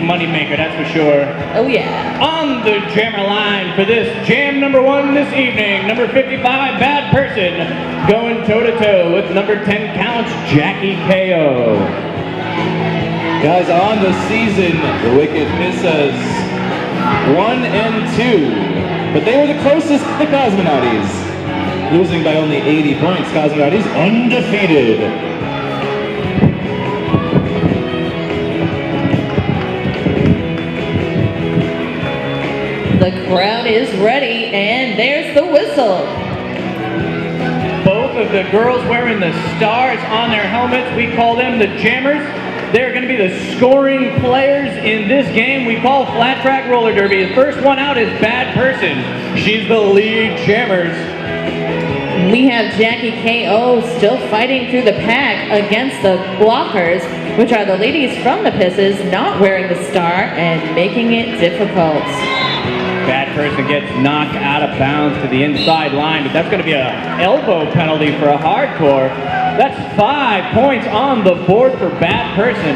moneymaker, that's for sure. Oh yeah. On the jammer line for this jam number 1 this evening, number 55, Bad Person, going toe-to-toe with number 10 counts, Jackie KO. Guys, on the season, the Wicked Pissahs 1 and 2, but they were the closest to the Cosmonauts, losing by only 80 points. Cosmonauts undefeated. The crowd is ready, and there's the whistle. Both of the girls wearing the stars on their helmets, we call them the jammers. They're going to be the scoring players in this game we call Flat Track Roller Derby. The first one out is Bad Person. She's the lead jammers. We have Jackie KO still fighting through the pack against the blockers, which are the ladies from the Pissahs not wearing the star and making it difficult. Bad Person gets knocked out of bounds to the inside line, but that's going to be an elbow penalty for a hardcore. That's 5 points on the board for Bad Person.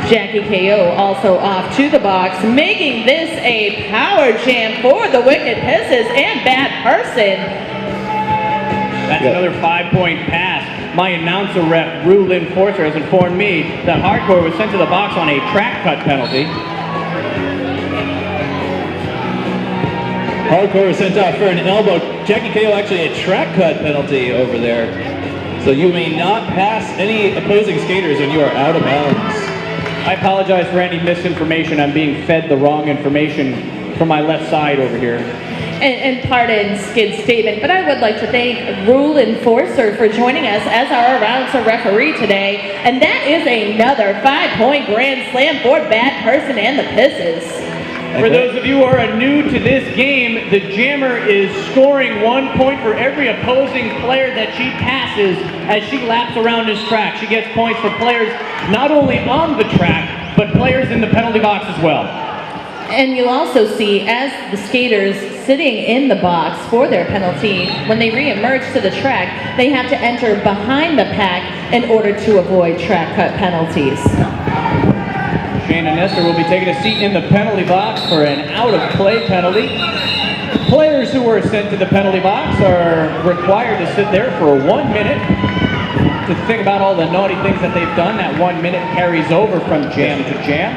Jackie KO also off to the box, making this a power jam for the Wicked Pissahs and Bad Person. That's another 5-point pass. My announcer rep, Rule Enforcer, has informed me that hardcore was sent to the box on a track cut penalty. Hardcore was sent out for an elbow. Jackie KO actually a track cut penalty over there. So you may not pass any opposing skaters when you are out of bounds. I apologize for any misinformation. I'm being fed the wrong information from my left side over here. And pardon Skid's statement, but I would like to thank Rule Enforcer for joining us as our announcer referee today. And that is another 5-point grand slam for Bad Person and the Pissahs. For those of you who are new to this game, the jammer is scoring 1 point for every opposing player that she passes as she laps around this track. She gets points for players not only on the track, but players in the penalty box as well. And you'll also see, as the skaters sitting in the box for their penalty, when they re-emerge to the track, they have to enter behind the pack in order to avoid track cut penalties. Shane and Nestor will be taking a seat in the penalty box for an out-of-play penalty. Players who were sent to the penalty box are required to sit there for 1 minute to think about all the naughty things that they've done. That 1 minute carries over from jam to jam.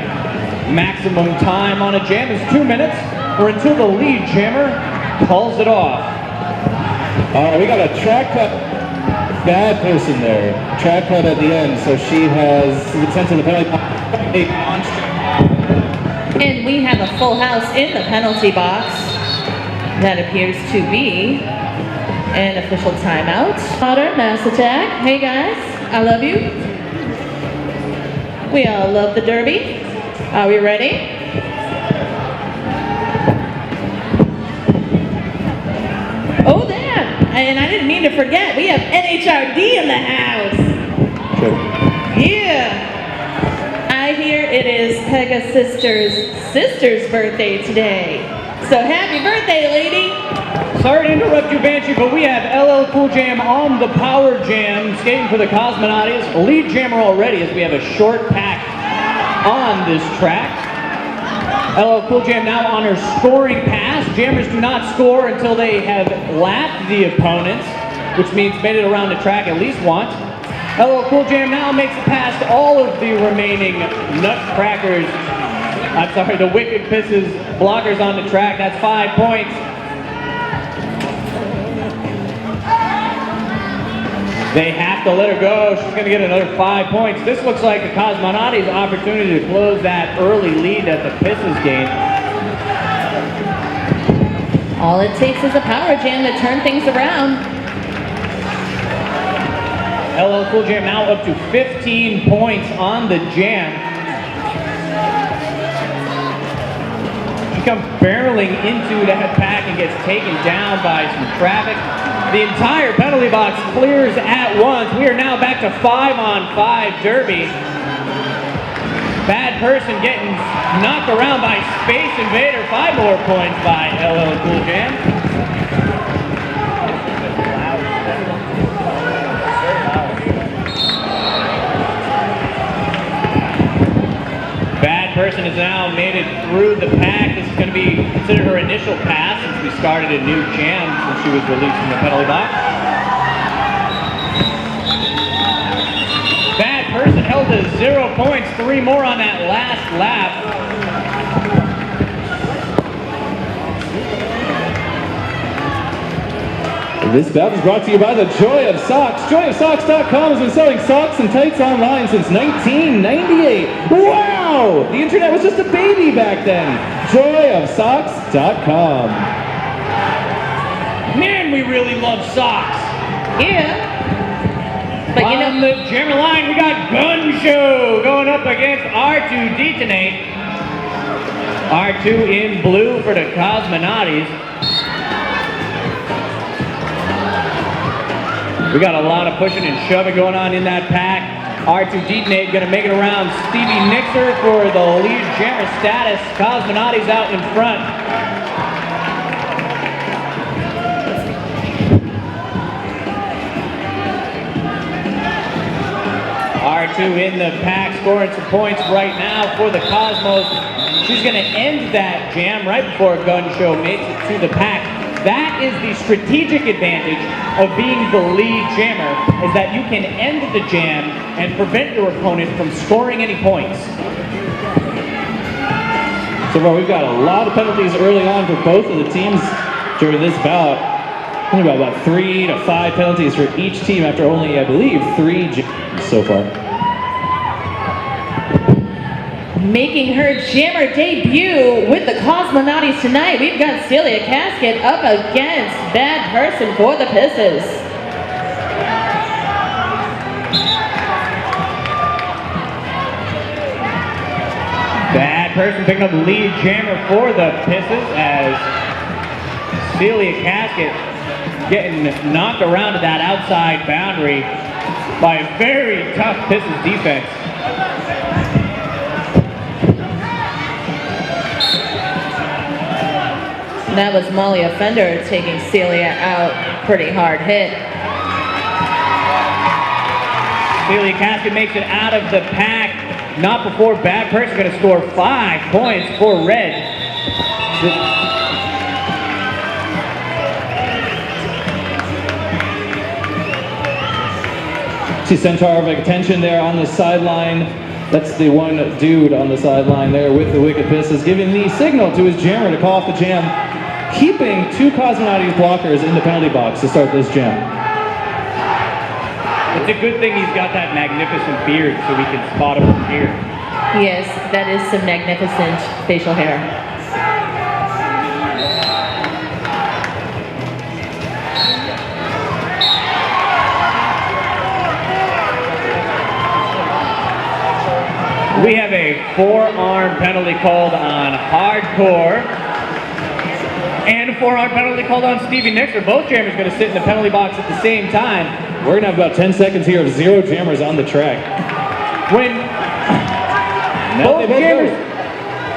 Maximum time on a jam is 2 minutes, or until the lead jammer calls it off. We got a track cut Bad Person there. Track cut at the end, so she has been sent to the penalty box. And we have a full house in the penalty box. That appears to be an official timeout. Modern Mass Attack. Hey guys, I love you. We all love the Derby. Are we ready? Oh, there! And I didn't mean to forget, we have NHRD in the house. Sure. Yeah. I hear it is Pegga's sister's birthday today. So happy birthday, lady! Sorry to interrupt you, Banshee, but we have LL Cool Jam on the Power Jam, skating for the Cosmonauts. Lead jammer already, as we have a short pack on this track. LL Cool Jam now on her scoring pass. Jammers do not score until they have lapped the opponents, which means made it around the track at least once. LL Cool Jam now makes it past all of the remaining nutcrackers. I'm sorry, the Wicked Pissahs blockers on the track. That's 5 points. They have to let her go. She's going to get another 5 points. This looks like the Cosmonauts' opportunity to close that early lead that the Pissahs gained. All it takes is a power jam to turn things around. LL Cool Jam now up to 15 points on the jam. She comes barreling into that pack and gets taken down by some traffic. The entire penalty box clears at once. We are now back to 5-on-5 derby. Bad Person getting knocked around by Space Invader. 5 more points by LL Cool Jam. through the pack. This is going to be considered her initial pass since we started a new jam since she was released from the penalty box. Bad person held to 0 points, 3 more on that last lap. This bout is brought to you by the Joy of Socks. JoyOfSocks.com has been selling socks and tights online since 1998. Wow! The internet was just a baby back then. JoyOfSocks.com. Man, we really love socks. Yeah. But you know, on the jammer line, we got Gun Show going up against R2 Detonate. R2 in blue for the Cosmonauties. We got a lot of pushing and shoving going on in that pack. R2 Detonate gonna make it around Stevie Nixer for the lead jammer status. Cosmonauties out in front. R2 in the pack, scoring some points right now for the Cosmos. She's gonna end that jam right before Gun Show makes it to the pack. That is the strategic advantage of being the lead jammer, is that you can end the jam and prevent your opponent from scoring any points. So far, we've got a lot of penalties early on for both of the teams during this bout. Only about 3 to 5 penalties for each team after only, I believe, 3 jams so far. making her jammer debut with the Cosmonauties tonight, we've got Celia Casket up against Bad Person for the Pissahs. Bad Person picking up the lead jammer for the Pissahs as Celia Casket getting knocked around to that outside boundary by a very tough Pissahs defense. And that was Molly Offender taking Celia out. Pretty hard hit. Celia Casket makes it out of the pack. Not before Bad Person going to score 5 points for Red. See Centaur of attention there on the sideline. That's the one dude on the sideline there with the Wicked Pissahs, giving the signal to his jammer to call off the jam, keeping 2 Cosmonauties blockers in the penalty box to start this jam. It's a good thing he's got that magnificent beard so we can spot him from here. Yes, that is some magnificent facial hair. We have a forearm penalty called on Hardcore and a forearm penalty called on Stevie Nixer. Both jammers going to sit in the penalty box at the same time. We're going to have about 10 seconds here of 0 jammers on the track. When both jammers,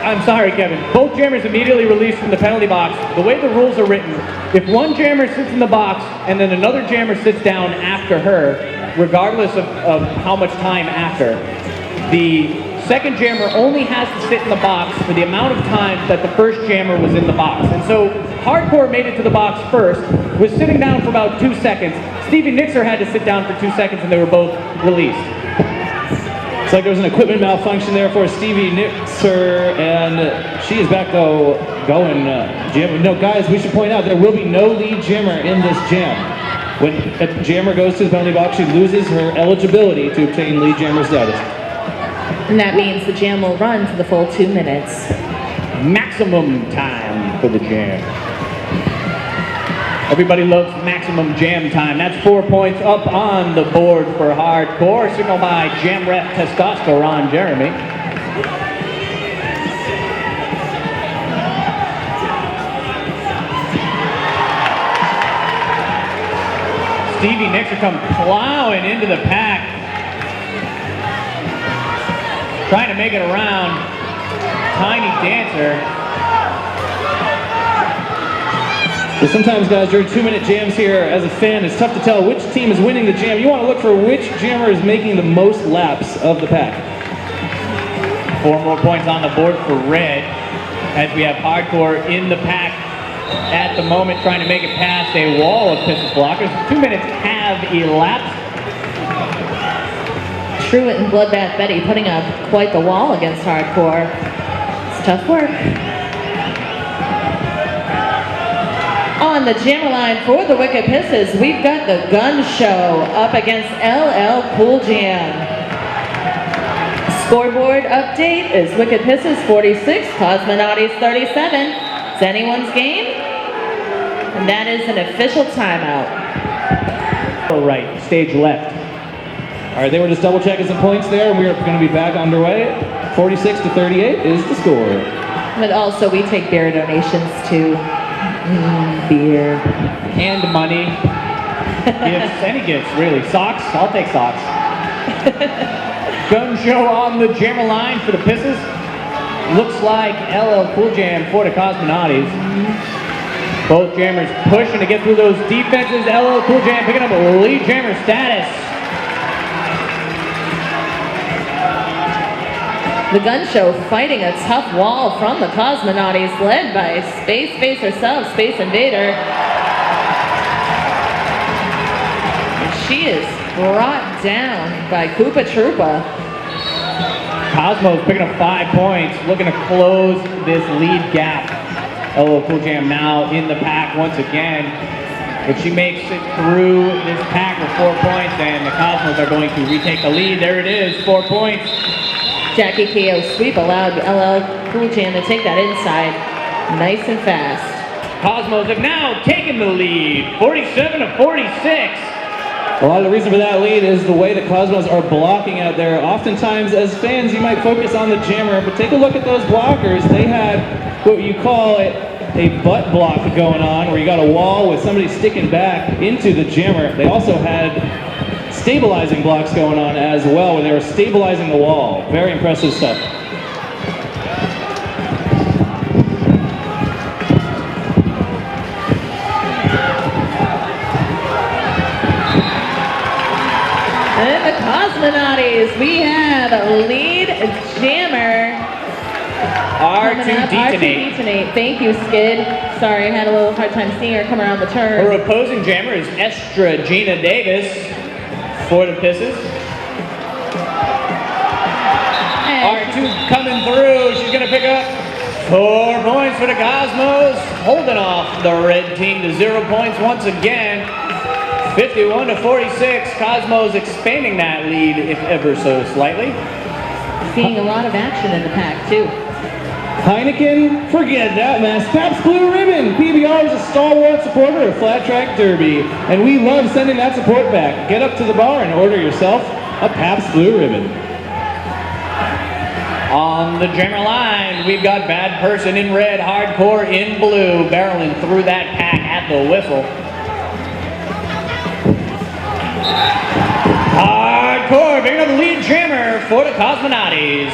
I'm sorry, Kevin, both jammers immediately released from the penalty box. The way the rules are written, if one jammer sits in the box and then another jammer sits down after her, regardless of how much time after, the second jammer only has to sit in the box for the amount of time that the first jammer was in the box. And so Hardcore made it to the box first, was sitting down for about 2 seconds. Stevie Nixer had to sit down for 2 seconds and they were both released. It's like there was an equipment malfunction there for Stevie Nixer, and she is back though going jam. No, guys, we should point out there will be no lead jammer in this jam. When a jammer goes to the penalty box, she loses her eligibility to obtain lead jammer status. And that means the jam will run for the full 2 minutes. Maximum time for the jam. Everybody loves maximum jam time. That's 4 points up on the board for Hardcore. Signal by Jam Rep Testosterone Jeremy. Stevie Nixer comes plowing into the pack. Trying to make it around Tiny Dancer. So sometimes, guys, during 2-minute jams here, as a fan, it's tough to tell which team is winning the jam. You want to look for which jammer is making the most laps of the pack. 4 more points on the board for Red. as we have Hardcore in the pack at the moment, trying to make it past a wall of Pissahs blockers. 2 minutes have elapsed. Truitt and Bloodbath Betty putting up quite the wall against Hardcore. It's tough work. On the jammer line for the Wicked Pissahs, we've got the Gun Show up against LL Cool Jam. Scoreboard update is Wicked Pissahs 46, Cosmonauts 37. It's anyone's game, and that is an official timeout. Right, stage left. All right, they were just double checking some points there. We are going to be back underway. 46 to 38 is the score. But also, we take beer donations too. Beer. And money. Gifts, any gifts, really. Socks, I'll take socks. Gun Show on the jammer line for the Pissahs. Looks like LL Cool Jam for the Cosmonauts. Both jammers pushing to get through those defenses. LL Cool Jam picking up a lead jammer status. The Gun Show fighting a tough wall from the Cosmonauts, led by Space Face herself, Space Invader. And she is brought down by Koopa Troopa. Cosmos picking up 5 points, looking to close this lead gap. LL Cool Jam now in the pack once again. But she makes it through this pack with 4 points, and the Cosmos are going to retake the lead. There it is, 4 points. Jackie KO sweep allowed LL Cool Jam to take that inside nice and fast. Cosmos have now taken the lead, 47 to 46. A lot of the reason for that lead is the way the Cosmos are blocking out there. Oftentimes, as fans, you might focus on the jammer, but take a look at those blockers. They had what you call a butt block going on, where you got a wall with somebody sticking back into the jammer. They also had stabilizing blocks going on as well, where they were stabilizing the wall. Very impressive stuff. And the Cosmonauts, we have a lead jammer. R2 Detonate. R2 Thank you, Skid. Sorry, I had a little hard time seeing her come around the turn. Her opposing jammer is Estra Gina Davis for the Pissahs. R2 coming through. She's going to pick up 4 points for the Cosmos, holding off the red team to 0 points once again. 51 to 46. Cosmos expanding that lead, if ever so slightly. Seeing a lot of action in the pack, too. Heineken, forget that mess. Pabst Blue Ribbon. PBR is a stalwart supporter of Flat Track Derby, and we love sending that support back. Get up to the bar and order yourself a Pabst Blue Ribbon. On the jammer line, we've got Bad Person in red, Hardcore in blue, barreling through that pack at the whistle. Hardcore picking up the lead jammer for the Cosmonauts.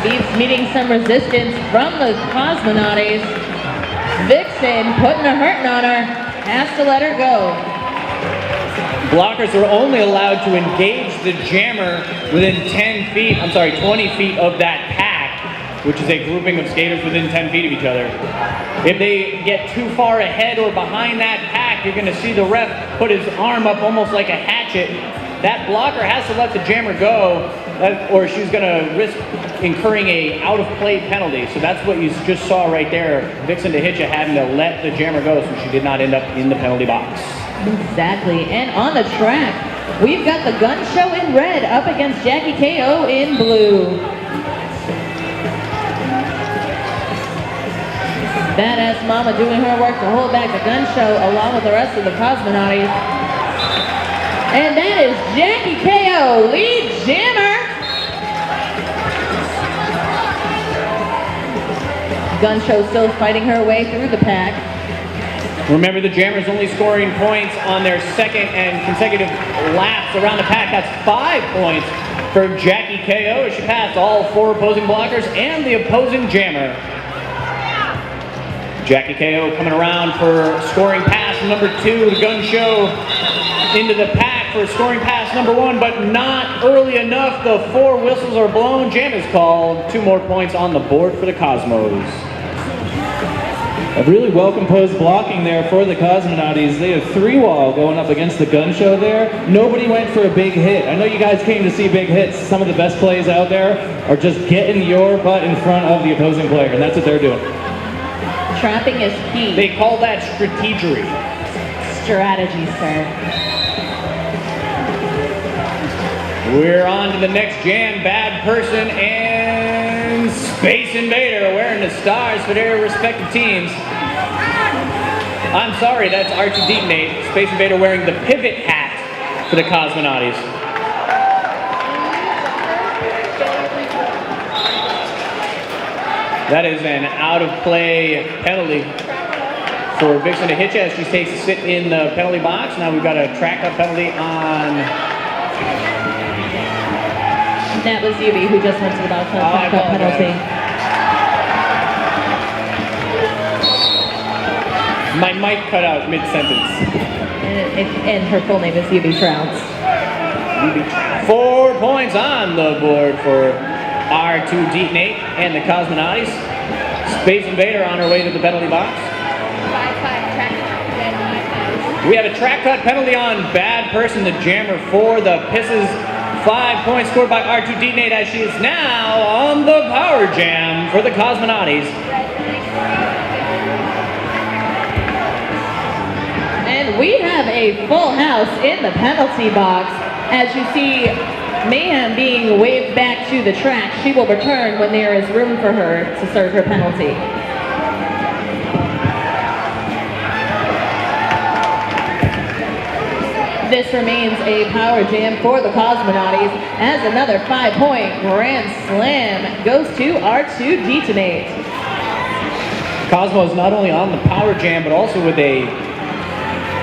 Beats meeting some resistance from the Cosmonauts. Vixen putting a hurting on her. Has to let her go. Blockers are only allowed to engage the jammer within 20 feet of that pack, which is a grouping of skaters within 10 feet of each other. If they get too far ahead or behind that pack, you're going to see the ref put his arm up almost like a hatchet. That blocker has to let the jammer go, or she's going to risk incurring a out-of-play penalty. So that's what you just saw right there. Vixen to Hitcha having to let the jammer go so she did not end up in the penalty box. Exactly. And on the track, we've got the Gun Show in red up against Jackie KO in blue. Badass Mama doing her work to hold back the Gun Show along with the rest of the Cosmonauts. And that is Jackie KO, lead jammer. Gun Show still fighting her way through the pack. Remember, the jammer's only scoring points on their second and consecutive laps around the pack. That's 5 points for Jackie KO as she passed all 4 opposing blockers and the opposing jammer. Jackie KO coming around for scoring pass number 2. The Gun Show into the pack for scoring pass number 1, but not early enough. The 4 whistles are blown. Jam is called. 2 more points on the board for the Cosmos. A really well-composed blocking there for the Cosmonauts. They have 3-wall going up against the gun show there. Nobody went for a big hit. I know you guys came to see big hits. Some of the best plays out there are just getting your butt in front of the opposing player, and that's what they're doing. Trapping is key. They call that strategery. Strategy, sir. We're on to the next jam. Bad Person and Space Invader wearing the stars for their respective teams. I'm sorry, that's R2D Nate. Space Invader wearing the pivot hat for the Cosmonauts. That is an out-of-play penalty for Vixen to hitch as she takes a sit in the penalty box. Now we've got a track-up penalty on... That was Yubi who just went to the box for a track-up penalty. My mic cut out mid-sentence. And her full name is Yubi Trounce. 4 points on the board for R2D Nate and the Cosmonauts. Space Invader on her way to the penalty box. We have a track cut penalty on Bad Person, the jammer for the Pissahs. 5 points scored by R2D Nate as she is now on the power jam for the Cosmonauts. And we have a full house in the penalty box. As you see Mayhem being waved back to the track, she will return when there is room for her to serve her penalty. This remains a power jam for the Cosmonauts as another 5-point grand slam goes to R2D Nate. Cosmos not only on the power jam, but also with a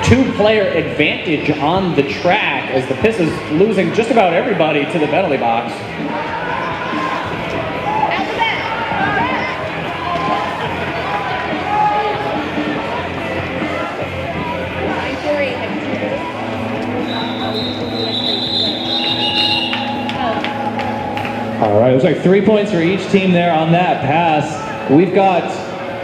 2-player advantage on the track as the Pissahs losing just about everybody to the penalty box. All right, it was like 3 points for each team there on that pass. We've got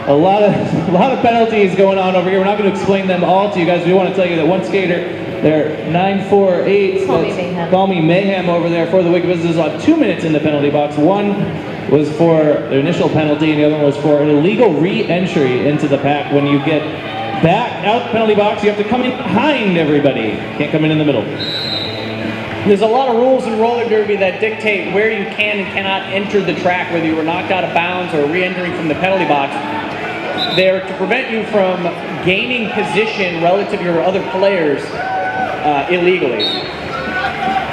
a lot of penalties going on over here. We're not going to explain them all to you guys. We want to tell you that one skater, they're 948. Call me Mayhem over there for the Wicked Pissahs on 2 minutes in the penalty box. One was for the initial penalty, and the other one was for an illegal re-entry into the pack. When you get back out the penalty box, you have to come in behind everybody. Can't come in the middle. There's a lot of rules in roller derby that dictate where you can and cannot enter the track, whether you were knocked out of bounds or re-entering from the penalty box. They're to prevent you from gaining position relative to your other players illegally.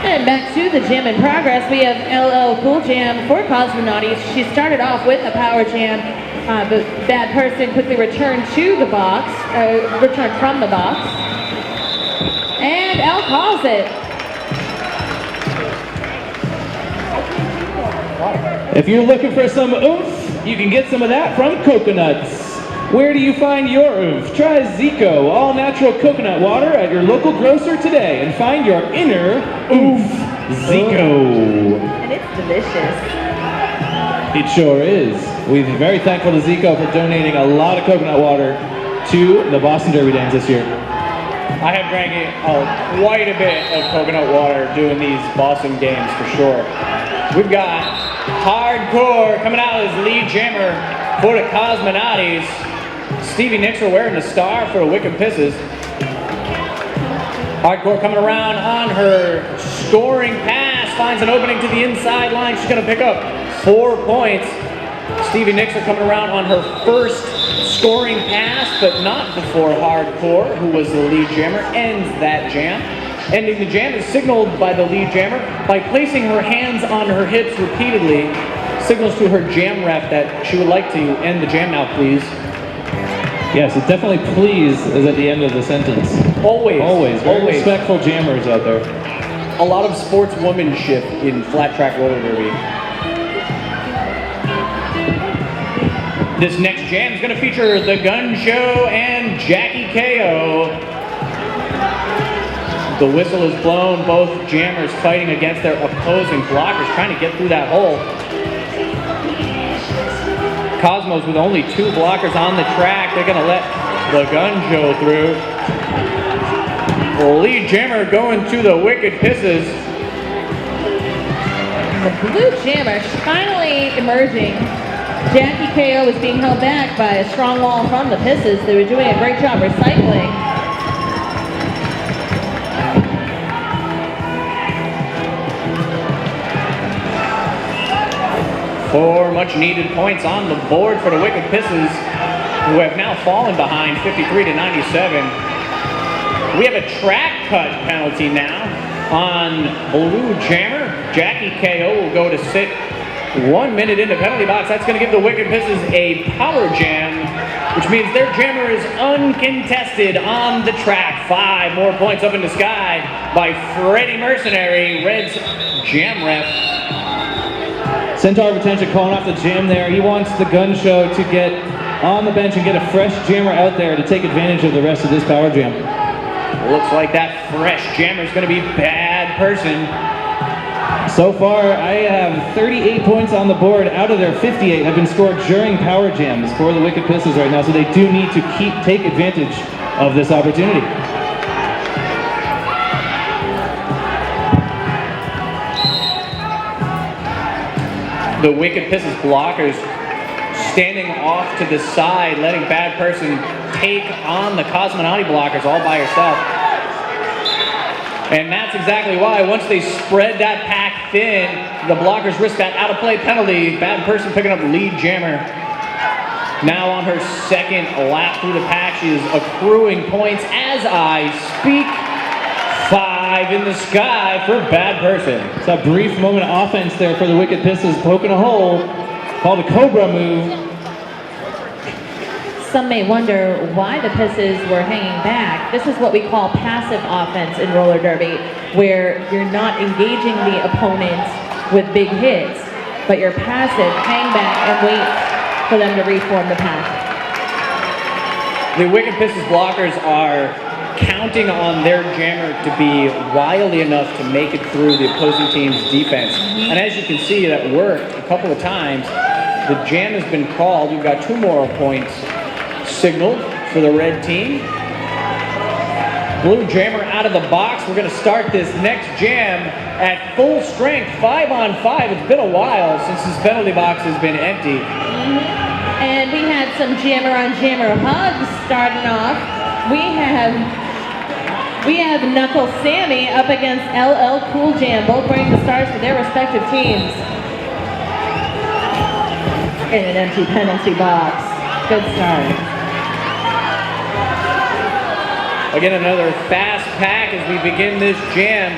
And back to the jam in progress, we have LL Cool Jam for Cosmonauts. She started off with a power jam, but Bad Person quickly returned to the box, returned from the box. And L calls it. If you're looking for some oomph, you can get some of that from coconuts. Where do you find your oomph? Try Zico, all-natural coconut water at your local grocer today and find your inner oomph. Zico. And it's delicious. It sure is. We're very thankful to Zico for donating a lot of coconut water to the Boston Derby Dams this year. I have drank quite a bit of coconut water doing these Boston games for sure. We've got Hardcore coming out as lead jammer for the Cosmonauts. Stevie Nixer wearing the star for the Wicked Pissahs. Hardcore coming around on her scoring pass, finds an opening to the inside line. She's going to pick up 4 points. Stevie Nixer coming around on her first scoring pass, but not before Hardcore, who was the lead jammer, ends that jam. Ending the jam is signaled by the lead jammer by placing her hands on her hips repeatedly. Signals to her jam ref that she would like to end the jam now, please. Yes, it definitely please is at the end of the sentence. Always. Always. Very Always. respectful jammers out there. A lot of sportswomanship in flat track roller derby. This next jam is going to feature the Gun Show and Jackie KO. The whistle is blown. Both jammers fighting against their opposing blockers, trying to get through that hole. Cosmos with only 2 blockers on the track. They're going to let the gun show through. Lead jammer going to the Wicked Pissahs. The blue jammer finally emerging. Jackie KO was being held back by a strong wall from the Pissahs. They were doing a great job recycling. Four much needed points on the board for the Wicked Pissahs, who have now fallen behind 53 to 97. We have a track cut penalty now on Blue Jammer. Jackie KO will go to sit 1 minute in the penalty box. That's going to give the Wicked Pissahs a power jam, which means their jammer is uncontested on the track. 5 more points up in the sky by Freddie Mercenary, Red's jam ref. Centaur of Attention calling off the jam there. He wants the gun show to get on the bench and get a fresh jammer out there to take advantage of the rest of this power jam. Looks like that fresh jammer is going to be Bad Person. So far, I have 38 points on the board out of their 58 have been scored during power jams for the Wicked Pissahs right now, so they do need to take advantage of this opportunity. The Wicked Pissahs blockers standing off to the side, letting Bad Person take on the Cosmonauti blockers all by herself. And that's exactly why, once they spread that pack thin, the blockers risk that out-of-play penalty. Bad Person picking up lead jammer. Now on her second lap through the pack, she is accruing points as I speak. 5 in the sky for Bad Person. It's a brief moment of offense there for the Wicked Pissahs, poking a hole, called a Cobra move. Some may wonder why the Pissahs were hanging back. This is what we call passive offense in roller derby, where you're not engaging the opponent with big hits, but you're passive, hang back and wait for them to reform the pack. The Wicked Pissahs blockers are counting on their jammer to be wily enough to make it through the opposing team's defense. And as you can see, that worked a couple of times. The jam has been called. We've got 2 more points signaled for the red team. Blue jammer out of the box. We're going to start this next jam at full strength, 5-on-5. It's been a while since this penalty box has been empty. And we had some jammer on jammer hugs starting off. We have Knuckle Sammy up against LL Cool Jam, both bringing the stars for their respective teams. In an empty penalty box. Good start. Again, another fast pack as we begin this jam.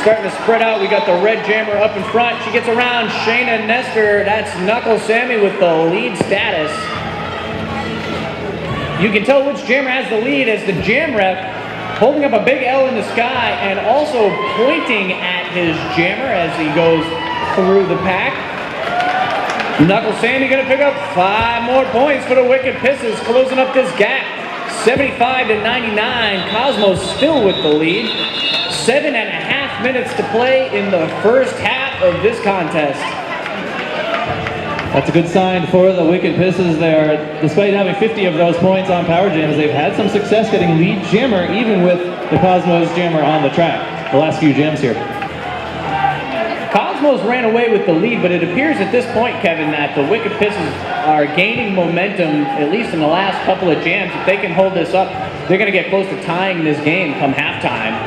Starting to spread out. We got the red jammer up in front. She gets around Shayna Nestor. That's Knuckle Sammy with the lead status. You can tell which jammer has the lead as the jam ref holding up a big L in the sky and also pointing at his jammer as he goes through the pack. Knuckle Sammy gonna pick up 5 more points for the Wicked Pissahs, closing up this gap. 75 to 99. Cosmos still with the lead. 7.5 minutes to play in the first half of this contest. That's a good sign for the Wicked Pissahs there. Despite having 50 of those points on power jams, they've had some success getting lead jammer, even with the Cosmos jammer on the track the last few jams here. Cosmos ran away with the lead, but it appears at this point, Kevin, that the Wicked Pissahs are gaining momentum, at least in the last couple of jams. If they can hold this up, they're going to get close to tying this game come halftime.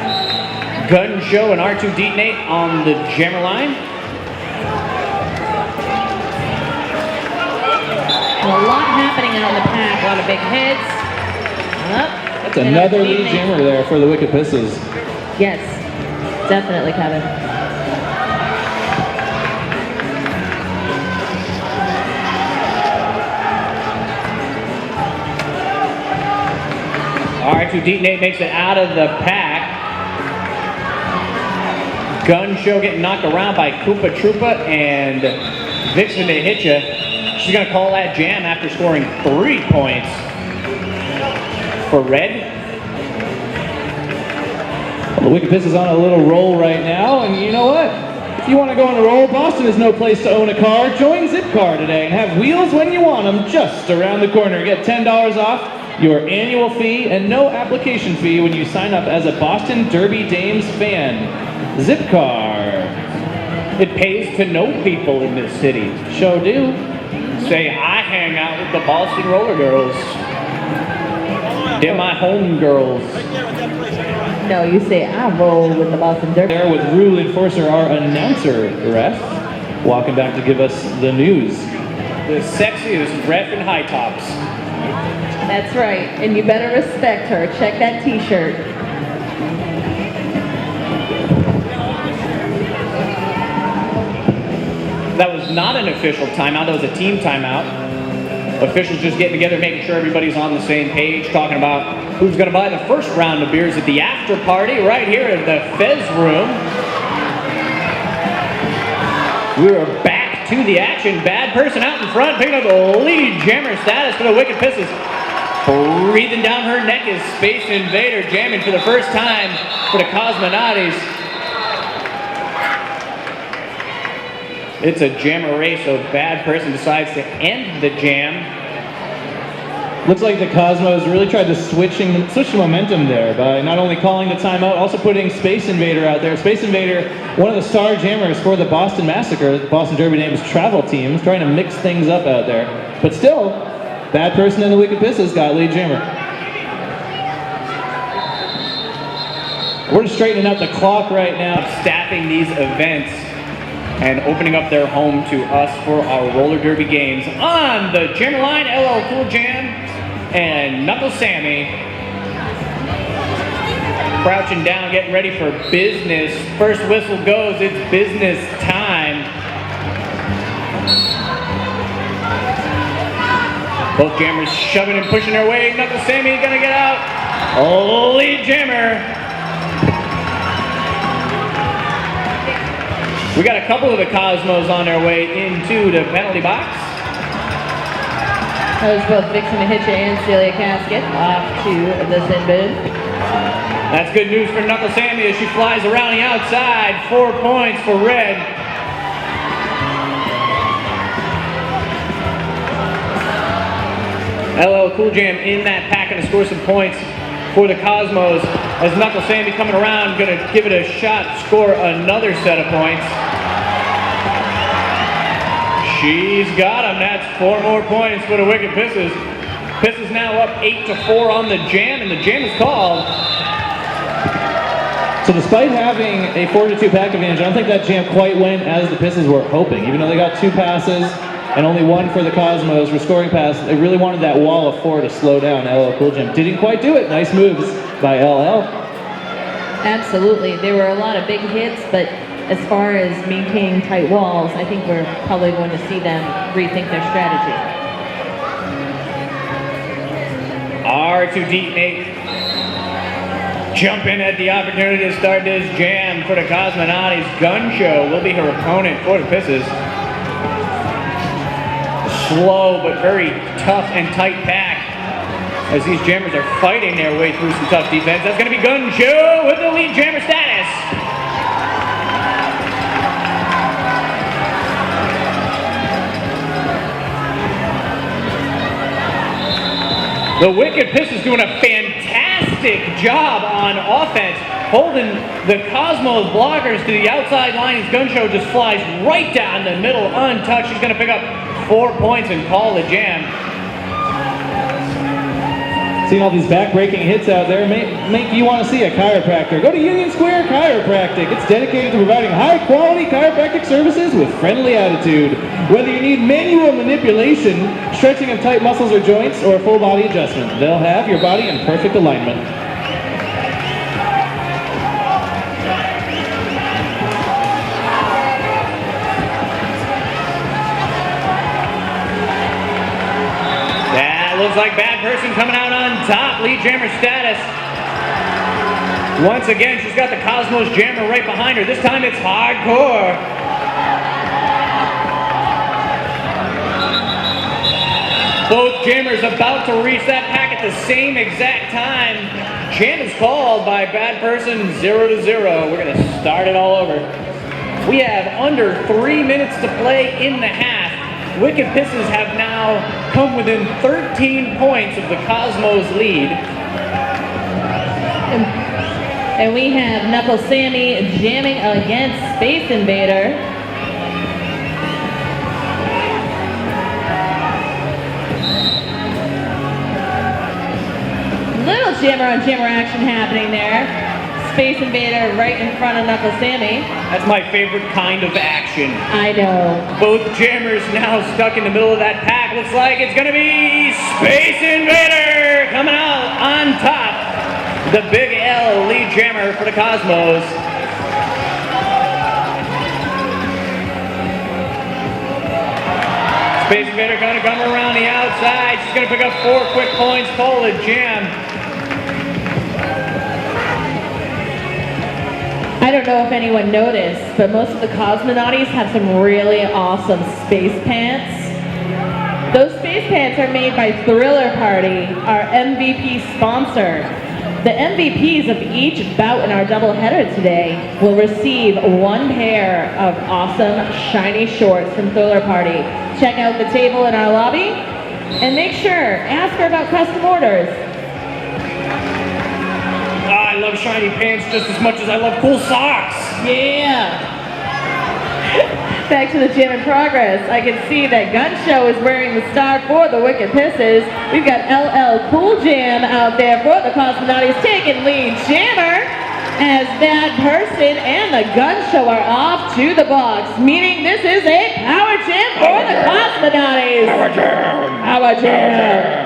Gun Show and R2 Detonate on the jammer line. A lot happening out in the pack, a lot of big hits. That's another lead jammer there for the Wicked Pissahs. Yes, definitely, Kevin. R2 Detonate makes it out of the pack. Gun Show getting knocked around by Koopa Troopa and Vixen to hit ya. She's going to call that jam after scoring 3 points for Red. The Wicked Pissahs on a little roll right now, and you know what? If you want to go on a roll, Boston is no place to own a car. Join Zipcar today and have wheels when you want them just around the corner. Get $10 off your annual fee and no application fee when you sign up as a Boston Derby Dames fan. Zipcar. It pays to know people in this city. Show do. Say, I hang out with the Boston Roller Girls. They're my home girls. No, you say I roll with the Boston Derby. There with Rule Enforcer, our announcer ref, walking back to give us the news. The sexiest ref in high tops. That's right, and you better respect her. Check that t-shirt. That was not an official timeout, that was a team timeout. Officials just getting together, making sure everybody's on the same page, talking about who's going to buy the first round of beers at the after party right here in the Fez room. We're back to the action. Bad person out in front, picking up the lead jammer status for the Wicked Pissahs. Breathing down her neck is Space Invader jamming for the first time for the Cosmonauts. It's a jammer race, so Bad Person decides to end the jam. Looks like the Cosmos really tried to switch the momentum there by not only calling the timeout, also putting Space Invader out there. Space Invader, one of the star jammers for the Boston Massacre, the Boston Derby Dames travel teams, trying to mix things up out there. But still, Bad Person and the Wicked Pissahs got lead jammer. We're just straightening up the clock right now. Staffing these events and opening up their home to us for our roller derby games on the Jammer Line, LL Cool Jam and Knuckle Sammy. Crouching down, getting ready for business. First whistle goes, it's business time. Both jammers shoving and pushing their way. Knuckle Sammy gonna get out. Lead jammer. We got a couple of the Cosmos on their way into the penalty box. That was both Vixen Hitcha and Celia Casket off to the sin bin. That's good news for Knuckle Sammy as she flies around the outside. 4 points for red. LL Cool Jam in that pack and to score some points for the Cosmos as Knuckle Sammy coming around, gonna give it a shot, score another set of points. She's got him. That's 4 more points for the Wicked Pissahs. Pissahs now up 8-4 on the jam, and the jam is called. So despite having a 4-2 pack advantage, I don't think that jam quite went as the Pissahs were hoping. Even though they got 2 passes and only 1 for the Cosmos for scoring pass, they really wanted that wall of 4 to slow down LL Cool Jam. Didn't quite do it. Nice moves by LL. Absolutely. There were a lot of big hits, but as far as maintaining tight walls, I think we're probably going to see them rethink their strategy. R2D8 jumping at the opportunity to start this jam for the Cosmonauts. Gun Show will be her opponent for the Pissahs. Slow but very tough and tight pack as these jammers are fighting their way through some tough defense. That's going to be Gun Show with the lead jammer status. The Wicked Pissahs doing a fantastic job on offense, holding the Cosmos blockers to the outside line. His Gun Show just flies right down the middle untouched. He's going to pick up 4 points and call the jam. Seeing all these back-breaking hits out there make you want to see a chiropractor. Go to Union Square Chiropractic. It's dedicated to providing high-quality chiropractic services with friendly attitude. Whether you need manual manipulation, stretching of tight muscles or joints, or a full-body adjustment, they'll have your body in perfect alignment. Looks like Bad Person coming out on top. Lead jammer status. Once again, she's got the Cosmos jammer right behind her. This time it's hardcore. Both jammers about to reach that pack at the same exact time. Jam is called by bad person 0-0. We're going to start it all over. We have under 3 minutes to play in the half. Wicked Pissahs have now come within 13 points of the Cosmos lead. And we have Knuckle Sammy jamming against Space Invader. Little jammer on jammer action happening there. Space Invader right in front of Knuckle Sammy. That's my favorite kind of action. I know. Both jammers now stuck in the middle of that pack. Looks like it's going to be Space Invader coming out on top. The Big L lead jammer for the Cosmos. Space Invader going to come around the outside. She's going to pick up 4 quick points, call the jam. I don't know if anyone noticed, but most of the Cosmonauties have some really awesome space pants. Those space pants are made by Thriller Party, our MVP sponsor. The MVPs of each bout in our doubleheader today will receive 1 pair of awesome shiny shorts from Thriller Party. Check out the table in our lobby and make sure, ask her about custom orders. I love shiny pants just as much as I love cool socks. Yeah. Back to the jam in progress. I can see that Gun Show is wearing the star for the Wicked Pissahs. We've got LL Cool Jam out there for the Cosmonauties taking lead jammer as Bad Person and the Gun Show are off to the box, meaning this is a power jam for the Cosmonauties. Power jam! Power jam!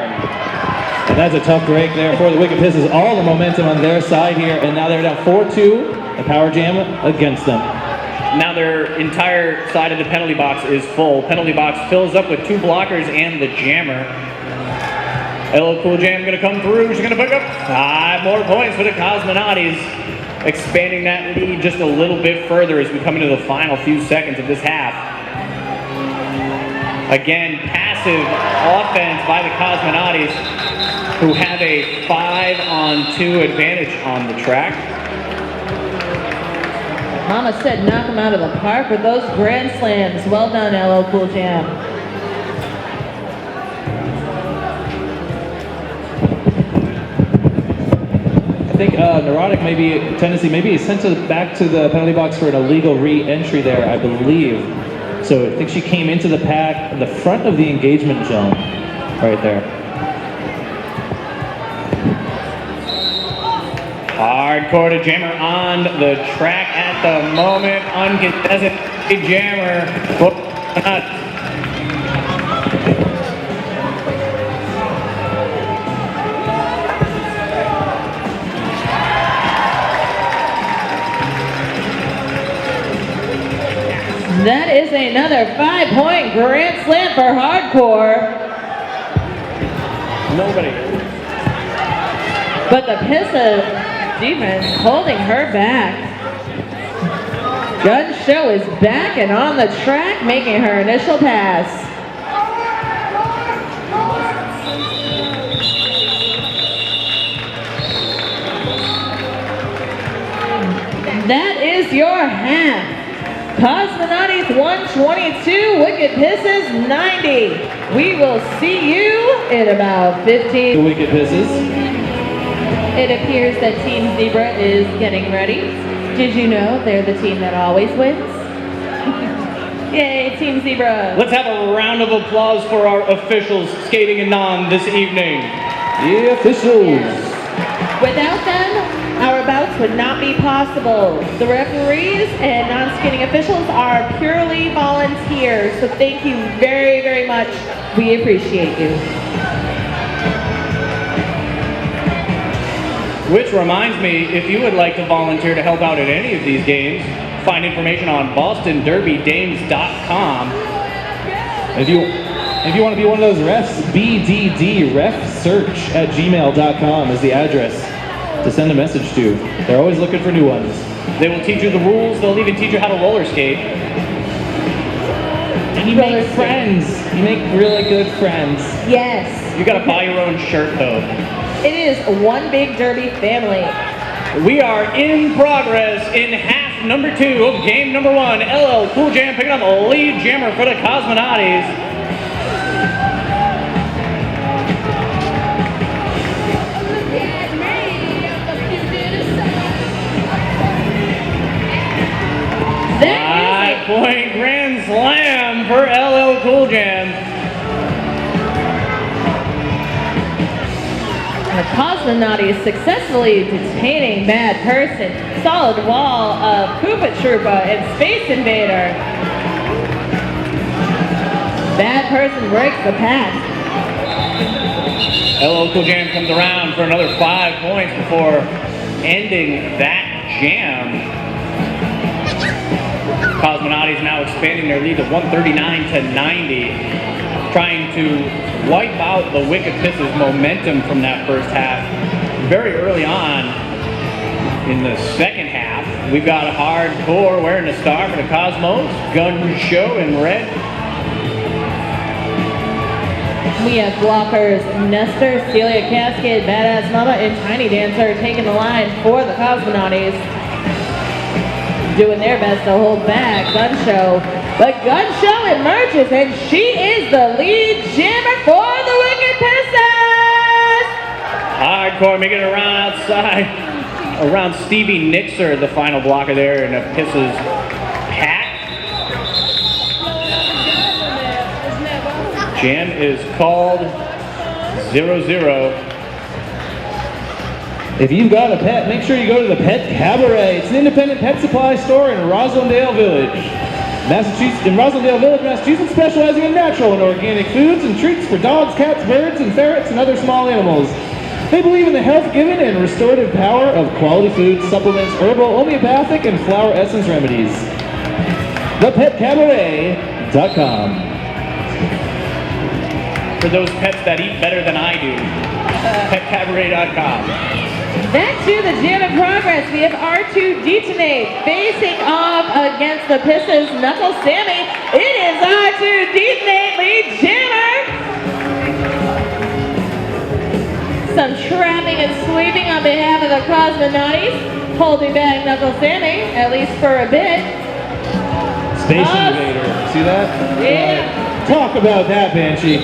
And that's a tough break there for the Wicked Pissahs. All the momentum on their side here, and now they're down 4-2. The power jam against them. Now their entire side of the penalty box is full. Penalty box fills up with 2 blockers and the jammer. LL Cool Jam going to come through. She's going to pick up 5 more points for the Cosmonauties, expanding that lead just a little bit further as we come into the final few seconds of this half. Again, passive offense by the Cosmonauties, who have a 5-on-2 advantage on the track. Mama said knock them out of the park with those grand slams. Well done, LL Cool Jam. I think Neurotic maybe he's sent back to the penalty box for an illegal re-entry there, I believe. So I think she came into the pack in the front of the engagement zone, right there. Hardcore to jammer on the track at the moment. Uncontested jammer. That is another 5-point grand slam for Hardcore. Nobody. But the Pissahs defense holding her back. Gun Show is back and on the track, making her initial pass. That is your half. Cosmonauties 122, Wicked Pissahs 90. We will see you in about 15. The Wicked Pissahs. It appears that Team Zebra is getting ready. Did you know they're the team that always wins? Yay, Team Zebra. Let's have a round of applause for our officials skating in non this evening. The officials. Without them, our bouts would not be possible. The referees and non-skating officials are purely volunteers, so thank you very, very much. We appreciate you. Which reminds me, if you would like to volunteer to help out at any of these games, find information on BostonDerbyDames.com. If you want to be one of those refs, bddrefsearch@gmail.com is the address to send a message to. They're always looking for new ones. They will teach you the rules. They'll even teach you how to roller skate. And You make friends. You make really good friends. Yes. You gotta buy your own shirt though. It is one big derby family. We are in progress in half number 2 of game number 1. LL Cool Jam picking up a lead jammer for the Cosmonauts. That is 5-point grand slam for LL Cool Jam. the Cosmonauts successfully detaining Bad Person, solid wall of Koopa Troopa and Space Invader. Bad Person breaks the pack. LL Cool Jam comes around for another 5 points before ending that jam. Cosmonauts now expanding their lead to 139 to 90, trying to wipe out the Wicked Pissahs' momentum from that first half. Very early on in the second half, we've got a hardcore wearing the star for the Cosmos, gun show in red. We have blockers Nestor, Celia Cascade, Badass Mama, and Tiny Dancer taking the line for the Cosmonauts. Doing their best to hold back Gun Show. But Gun Show emerges and she is the lead jammer for the Wicked Pissahs! Hardcore making it around outside, around Stevie Nixer, the final blocker there in a Pissahs pack. Jam is called 0-0. If you've got a pet, make sure you go to the Pet Cabaret. It's an independent pet supply store in Roslindale Village, Massachusetts. In Roslindale Village, Massachusetts, specializing in natural and organic foods and treats for dogs, cats, birds, and ferrets, and other small animals. They believe in the health-giving and restorative power of quality foods, supplements, herbal, homeopathic, and flower essence remedies. ThePetCabaret.com. For those pets that eat better than I do, PetCabaret.com. Back to the jam in progress. We have R2 Detonate facing off against the Pissahs Knuckle Sammy. It is R2 Detonate lead jammer. Some trapping and sweeping on behalf of the Cosmonauts. Holding back Knuckle Sammy, at least for a bit. Space Invader. See that? Yeah. Talk about that, Banshee.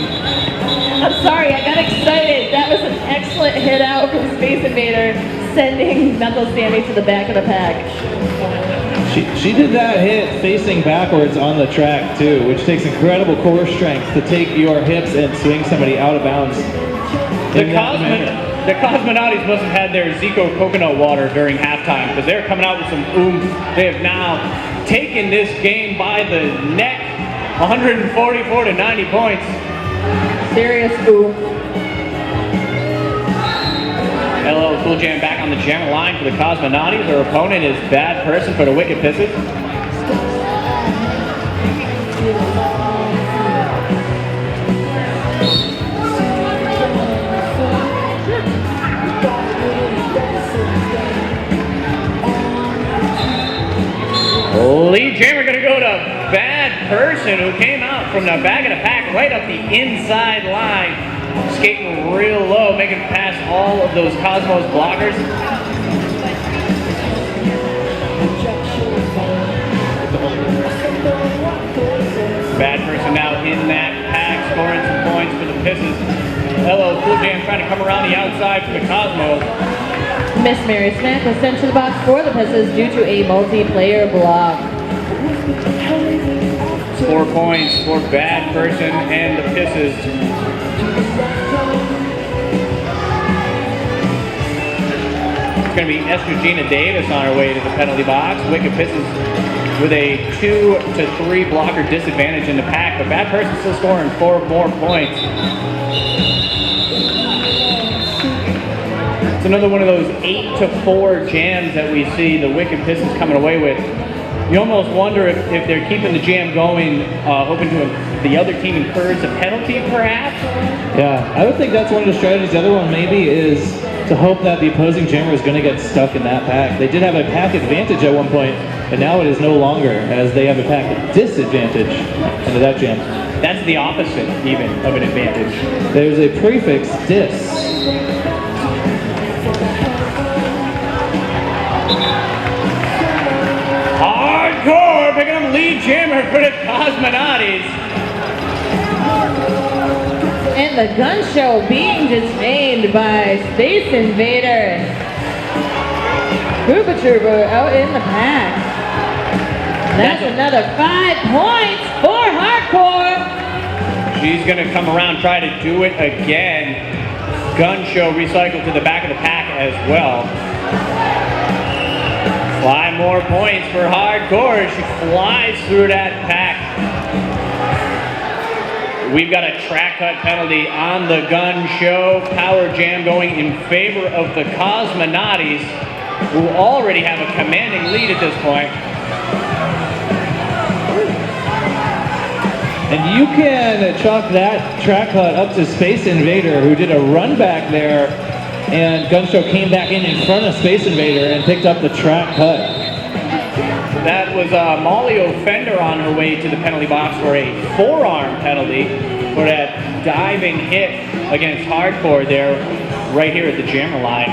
I'm sorry, I got excited. That was an excellent hit out from Space Invader, sending Knuckle Sammy to the back of the pack. She did that hit facing backwards on the track too, which takes incredible core strength to take your hips and swing somebody out of bounds. The Cosmonauts must have had their Zico coconut water during halftime because they're coming out with some oomph. They have now taken this game by the neck, 144 to 90 points. Serious oomph. LL Cool Jam back on the jam line for the Cosmonauts. Their opponent is Bad Person for the Wicked Pissahs. Lead jammer gonna go to Bad Person, who came out from the back of the pack right up the inside line, skating real low, making it past all of those Cosmos blockers. Bad Person now in that pack, scoring some points for the Pissahs. LL Cool Jam trying to come around the outside for the Cosmos. Miss Mary Smith was sent to the box for the Pissahs due to a multiplayer block. 4 points for Bad Person and the Pissahs. It's going to be Estrogina Davis on her way to the penalty box. Wicked Pissahs with a 2 to 3 blocker disadvantage in the pack, but Bad Person still scoring 4 more points. It's another one of those 8 to 4 jams that we see the Wicked Pissahs coming away with. You almost wonder if they're keeping the jam going, hoping the other team incurs a penalty, perhaps? Yeah, I would think that's one of the strategies. The other one maybe is to hope that the opposing jammer is going to get stuck in that pack. They did have a pack advantage at one point. And now it is no longer, as they have a pack disadvantage into that jam. That's the opposite, even, of an advantage. There's a prefix dis. Hardcore picking up lead jammer for the Cosmonauts. And the gun show being dismayed by Space Invader. Koopa Trooper out in the pack. That's another 5 points for Hardcore. She's going to come around, try to do it again. Gun show recycled to the back of the pack as well. 5 more points for Hardcore. She flies through that pack. We've got a track cut penalty on the gun show. Power jam going in favor of the Cosmonauts, who already have a commanding lead at this point. And you can chalk that track cut up to Space Invader, who did a run back there, and Gun Show came back in front of Space Invader and picked up the track cut. That was Molly Offender on her way to the penalty box for a forearm penalty for that diving hit against Hardcore there, right here at the jammer line.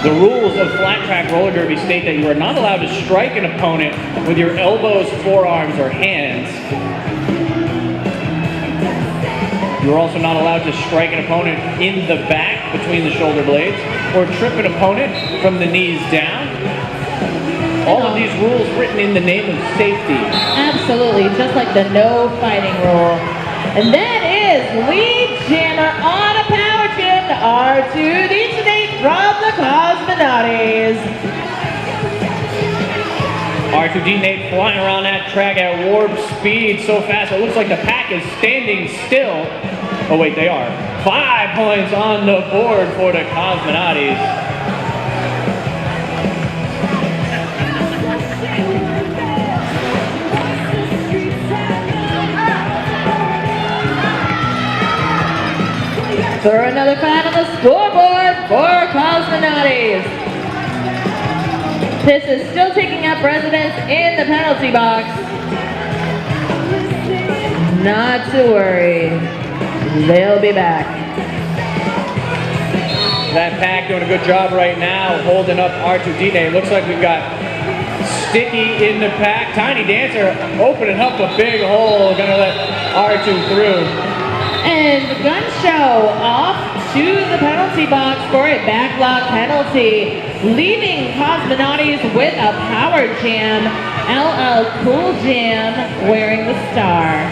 The rules of flat track roller derby state that you are not allowed to strike an opponent with your elbows, forearms, or hands. You're also not allowed to strike an opponent in the back between the shoulder blades or trip an opponent from the knees down. All of these rules written in the name of safety. Absolutely, just like the no fighting rule. And that is lead jammer on a power jam to R2D today from the Cosmonauts. R2D Nate flying around that track at warp speed so fast it looks like the pack is standing still. Oh wait, they are. 5 points on the board for the Cosmonauts. Throw another 5 on the scoreboard for Cosmonauts. Pissahs still taking up residence in the penalty box. Not to worry, they'll be back. That pack doing a good job right now, holding up R2D. Looks like we've got Sticky in the pack. Tiny Dancer opening up a big hole, gonna let R2 through. And the gun show off to the penalty box for a backlog penalty, leaving Cosmonauts with a power jam. LL Cool Jam wearing the star.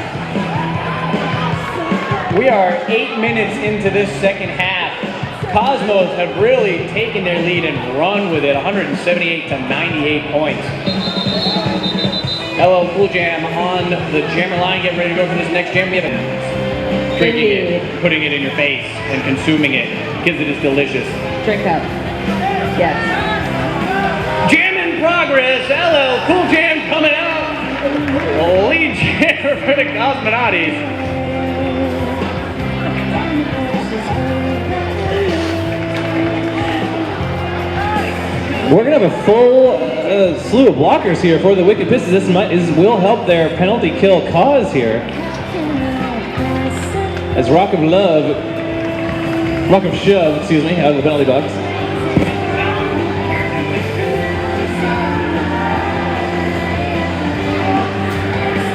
We are 8 minutes into this second half. Cosmos have really taken their lead and run with it, 178 to 98 points. LL Cool Jam on the jammer line, getting ready to go for this next jam. We have a drinking it, putting it in your face, and consuming it, because it is delicious. Drink up. Yes. Jam in progress. LL Cool Jam coming out. Lead jammer for the Cosmonauts. We're going to have a full slew of blockers here for the Wicked Pissahs. This will help their penalty kill cause here. As Rock of Shove, excuse me, out of the penalty box.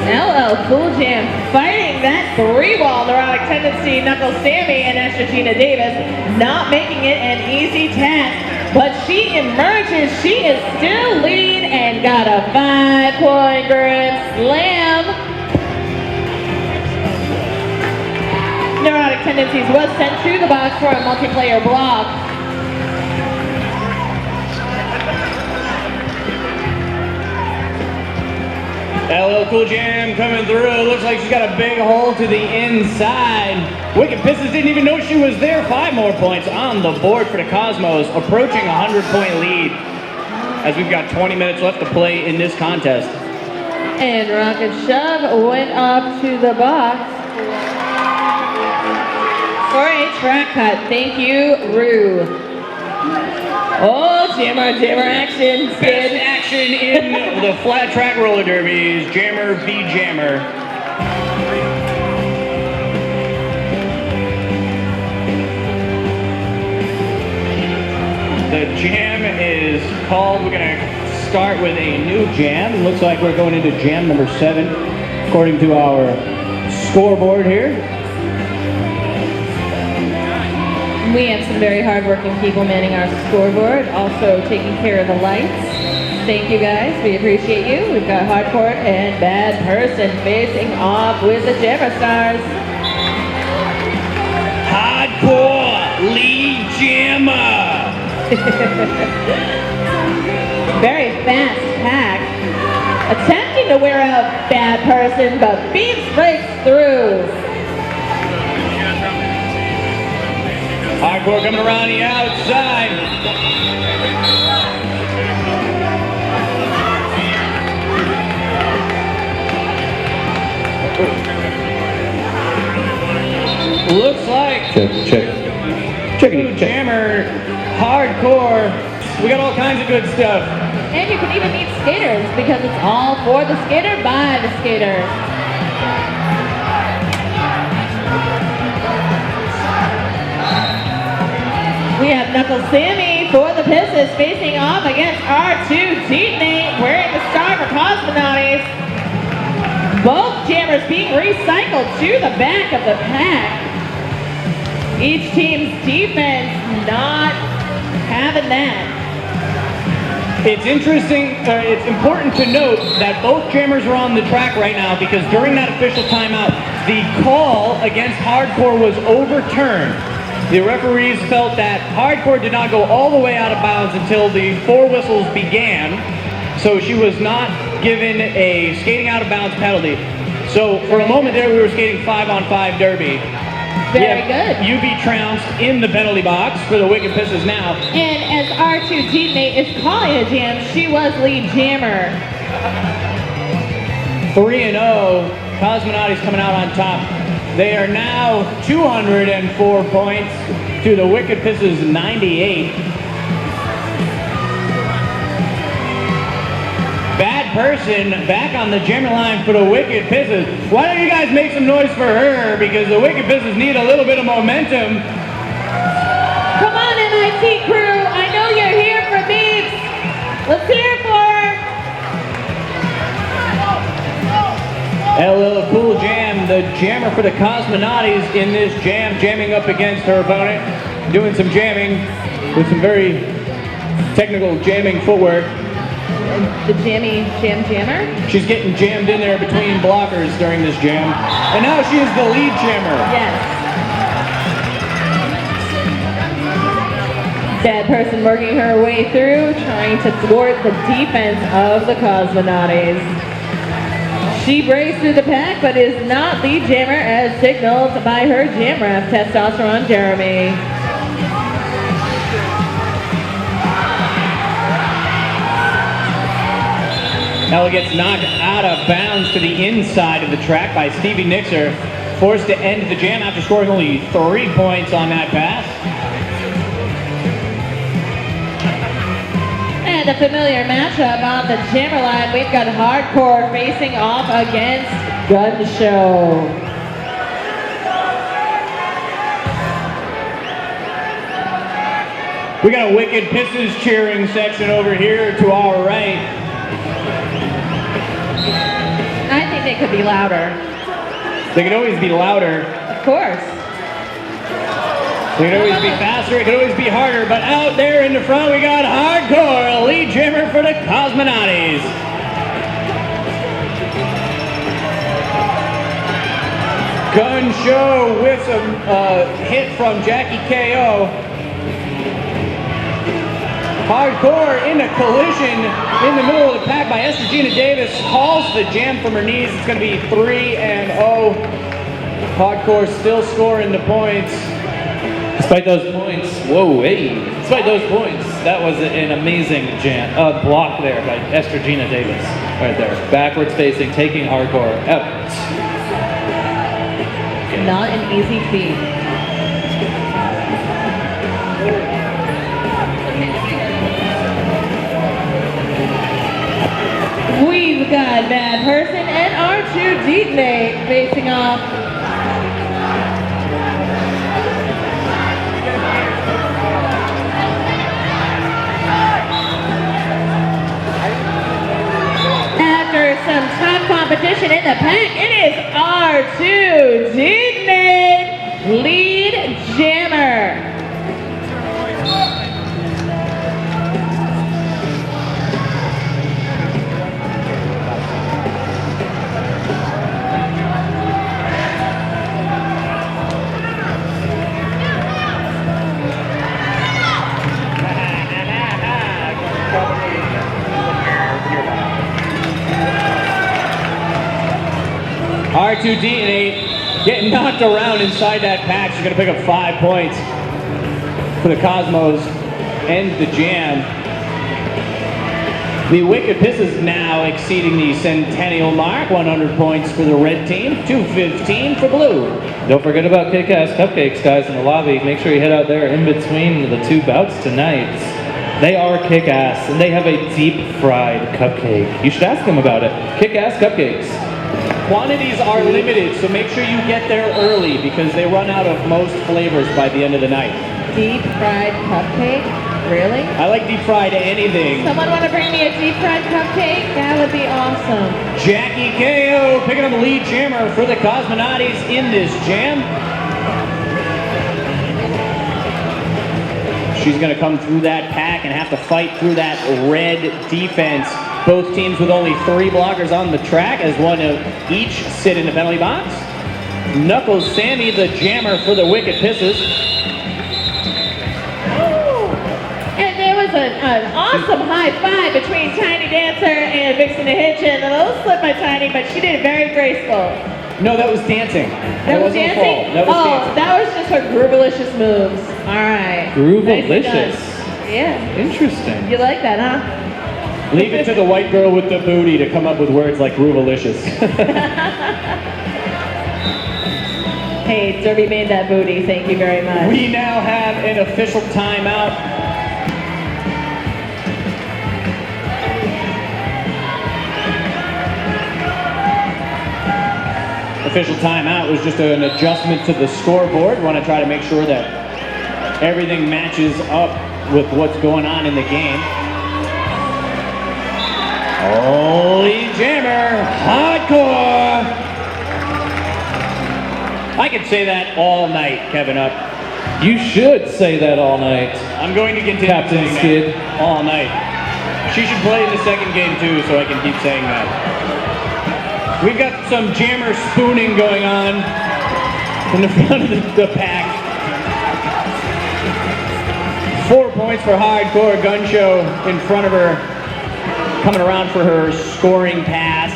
LL Cool Jam fighting that 3-ball neurotic tendency, Knuckle Sammy and Estrogina Davis, not making it an easy task, but she emerges, she is still lead and got a 5-point grand slam. Neurotic Tendencies was sent to the box for a multiplayer block. LL Cool Jam coming through. Looks like she's got a big hole to the inside. Wicked Pissahs didn't even know she was there. 5 more points on the board for the Cosmos, approaching a 100-point lead as we've got 20 minutes left to play in this contest. And Rocket Shove went up to the box for a track cut. Thank you, Rue. Oh, jammer action, Best Skid. action in the flat track roller derbies. Jammer v. Jammer. The jam is called. We're going to start with a new jam. Looks like we're going into jam number 7, according to our scoreboard here. We have some very hardworking people manning our scoreboard, also taking care of the lights. Thank you guys, we appreciate you. We've got Hardcore and Bad Person facing off with the Jammer Stars. Hardcore lead jammer. Very fast pack. Attempting to wear out Bad Person, but Beats breaks through. Hardcore coming around the outside. Looks like Check. Jammer, Hardcore. We got all kinds of good stuff. And you can even meet skaters because it's all for the skater by the skater. We have Knuckle Sammy for the Pissahs facing off against R2 Teammate wearing the star for Cosmonauts. Both jammers being recycled to the back of the pack. Each team's defense not having that. It's interesting, it's important to note that both jammers are on the track right now because during that official timeout, the call against Hardcore was overturned. The referees felt that Hardcore did not go all the way out of bounds until the 4 whistles began, so she was not given a skating out of bounds penalty. So for a moment there, we were skating 5-on-5 derby. Very good. UB trounced in the penalty box for the Wicked Pissahs now. And as R2 Teammate is calling a jam, she was lead jammer. 3-0, Cosmonauts coming out on top. They are now 204 points to the Wicked Pissahs 98. Bad Person back on the jammer line for the Wicked Pissahs. Why don't you guys make some noise for her because the Wicked Pissahs need a little bit of momentum. Come on, MIT crew. I know you're here for Beeps. Let's hear it for her. LL Cool Jam, the jammer for the Cosmonauts in this jam, jamming up against her opponent, doing some jamming with some very technical jamming footwork. The jammer? She's getting jammed in there between blockers during this jam. And now she is the lead jammer. Yes. Bad Person working her way through, trying to thwart the defense of the Cosmonauts. She breaks through the pack, but is not lead jammer as signaled by her jam ref, Testosterone Jeremy. Ella gets knocked out of bounds to the inside of the track by Stevie Nixer, forced to end the jam after scoring only 3 points on that pass. And a familiar matchup on the jammer line. We've got Hardcore facing off against Gun Show. We got a Wicked Pissahs cheering section over here to our right. I think they could be louder. They could always be louder. Of course. They could always be faster, it could always be harder, but out there in the front we got Hardcore, lead jammer for the Cosmonauts. Gun Show with some hit from Jackie KO. Hardcore in a collision in the middle of the pack by Estrogina Davis, calls the jam from her knees. It's going to be 3-0. Hardcore still scoring the points. Despite those points, despite those points, that was an amazing block there by Estrogina Davis, right there. Backwards facing, taking Hardcore out. Not an easy feat. Person and R2 Detonate facing off. After some tough competition in the pack, it is R2 Detonate, lead jammer. R2 Detonate getting knocked around inside that pack. She's going to pick up 5 points for the Cosmos and the Jam. The Wicked Pissahs now exceeding the centennial mark. 100 points for the red team, 215 for blue. Don't forget about kick-ass cupcakes, guys, in the lobby. Make sure you head out there in between the two bouts tonight. They are kick-ass, and they have a deep-fried cupcake. You should ask them about it. Kick-ass cupcakes. Quantities are limited, so make sure you get there early because they run out of most flavors by the end of the night. Deep fried cupcake? Really? I like deep fried anything. Someone want to bring me a deep fried cupcake? That would be awesome. Jackie KO picking up the lead jammer for the Cosmonauts in this jam. She's going to come through that pack and have to fight through that red defense. Both teams with only 3 blockers on the track as one of each sit in the penalty box. Knuckles Sammy, the jammer for the Wicked Pissahs. And there was an awesome high five between Tiny Dancer and Vixen the Hitchin. A little slip by Tiny, but she did it very graceful. No, that was dancing. That was wasn't a dancing? fall. That was dancing. That was just her groovalicious moves. All right. Groovalicious. Yeah. Interesting. You like that, huh? Leave it to the white girl with the booty to come up with words like groovalicious. Hey, Derby made that booty. Thank you very much. We now have an official timeout. Official timeout was just an adjustment to the scoreboard. Want to try to make sure that everything matches up with what's going on in the game. Holy jammer, hardcore. I could say that all night, Kevin Up. You should say that all night. I'm going to continue Captain saying Skid. that all night. She should play in the second game too, so I can keep saying that. We've got some jammer spooning going on in the front of the pack. 4 points for hardcore gun show in front of her. Coming around for her scoring pass.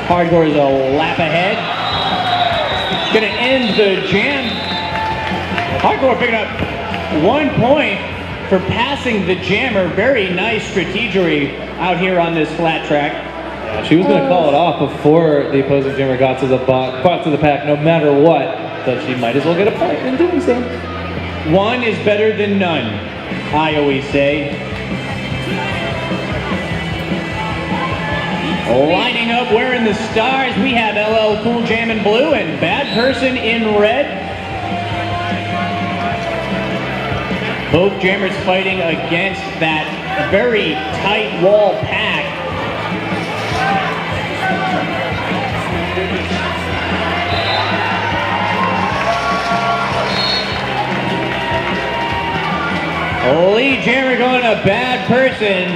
Hardcore is a lap ahead. It's gonna end the jam. Hardcore picking up 1 point for passing the jammer. Very nice strategery out here on this flat track. Yeah, she was going to call it off before the opposing jammer got to the pack, no matter what. So she might as well get a point in doing so. One is better than none, I always say. Lining up wearing the stars, we have LL Cool Jam in blue and Bad Person in red. Both jammers fighting against that very tight wall pack. Lead jammer going to Bad Person.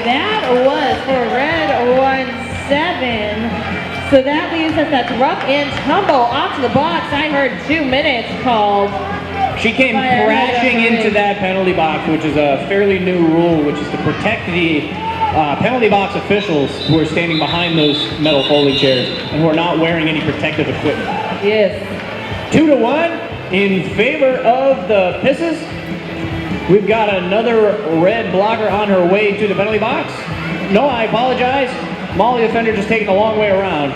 That was for red 1-7. So that leaves us at rough and tumble off to the box. I heard 2 minutes called. She came crashing into that penalty box, which is a fairly new rule, which is to protect the penalty box officials who are standing behind those metal folding chairs and who are not wearing any protective equipment. Yes. 2-1 in favor of the Pissahs. We've got another red blocker on her way to the penalty box. No, I apologize. Molly the Fender just taking a long way around.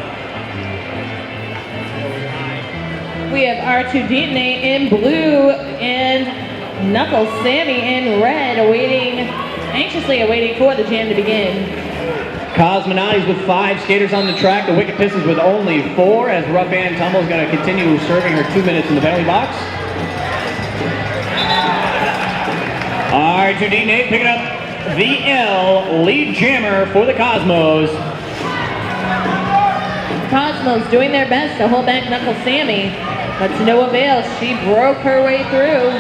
We have R2D8 in blue and Knuckles Sammy in red, anxiously awaiting for the jam to begin. Cosmonauts with 5 skaters on the track. The Wicked Pissahs with only 4, as Rough Ann Tumble is going to continue serving her 2 minutes in the penalty box. R2D8 picking up the L, lead jammer for the Cosmos. Cosmos doing their best to hold back Knuckles Sammy, but to no avail. She broke her way through.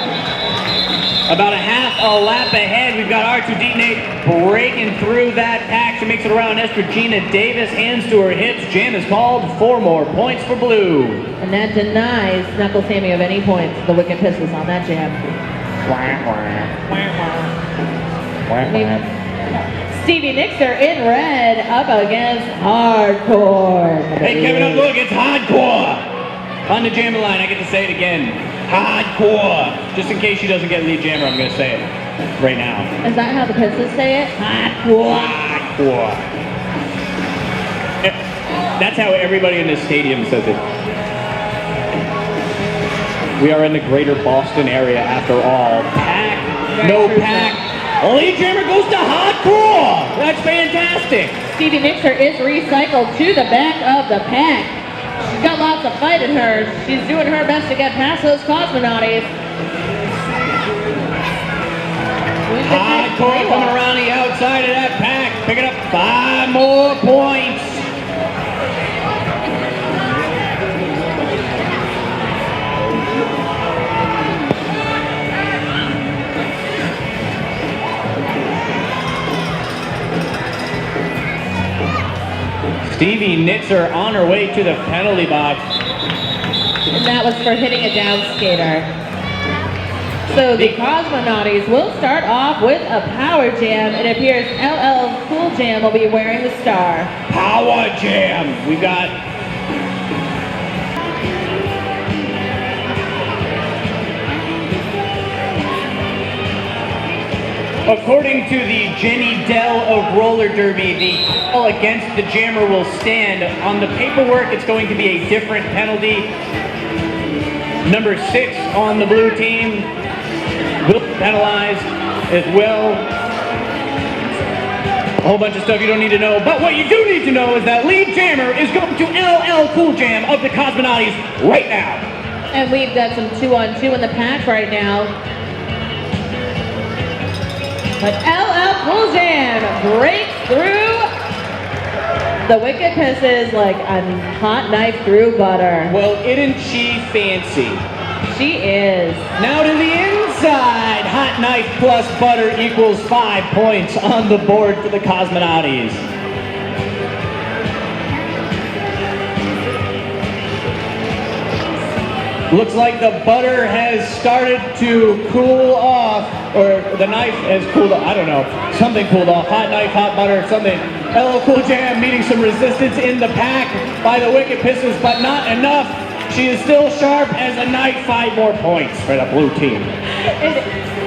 About a half a lap ahead, we've got R2D8 breaking through that pack. She makes it around Estrogina Davis, hands to her hips. Jam is called, 4 more points for blue. And that denies Knuckles Sammy of any points. The Wicked Pissahs on that jam. Stevie Nixer in red up against Hardcore. Hey Kevin, look, it's Hardcore. On the jamming line, I get to say it again. Hardcore. Just in case she doesn't get lead jammer, I'm going to say it right now. Is that how the Pissahs say it? Hardcore. Hardcore. That's how everybody in this stadium says it. We are in the greater Boston area after all. Pack, no pack. Lead jammer goes to Hardcore. That's fantastic. Stevie Nixer is recycled to the back of the pack. She's got lots of fight in her. She's doing her best to get past those Cosmonauts. Hardcore coming around the outside of that pack, picking up 5 more points. Stevie Nitzer on her way to the penalty box. And that was for hitting a down skater. So the Cosmonauts will start off with a power jam. It appears LL Cool Jam will be wearing the star. Power jam. We got according to the Jenny Dell of roller derby, the call against the jammer will stand. On the paperwork, it's going to be a different penalty. Number 6 on the blue team will be penalized as well. A whole bunch of stuff you don't need to know, but what you do need to know is that lead jammer is going to LL Cool Jam of the Cosmonauts right now. And we've got some 2-on-2 in the pack right now. But LL Cool Jam breaks through the Wicked Pissahs like a hot knife through butter. Well, isn't she fancy? She is. Now to the inside. Hot knife plus butter equals 5 points on the board for the Cosmonauts. Looks like the butter has started to cool off, or the knife has cooled off. I don't know. Something cooled off. Hot knife, hot butter, something. LL Cool Jam meeting some resistance in the pack by the Wicked Pissahs, but not enough. She is still sharp as a knife. 5 more points for the blue team.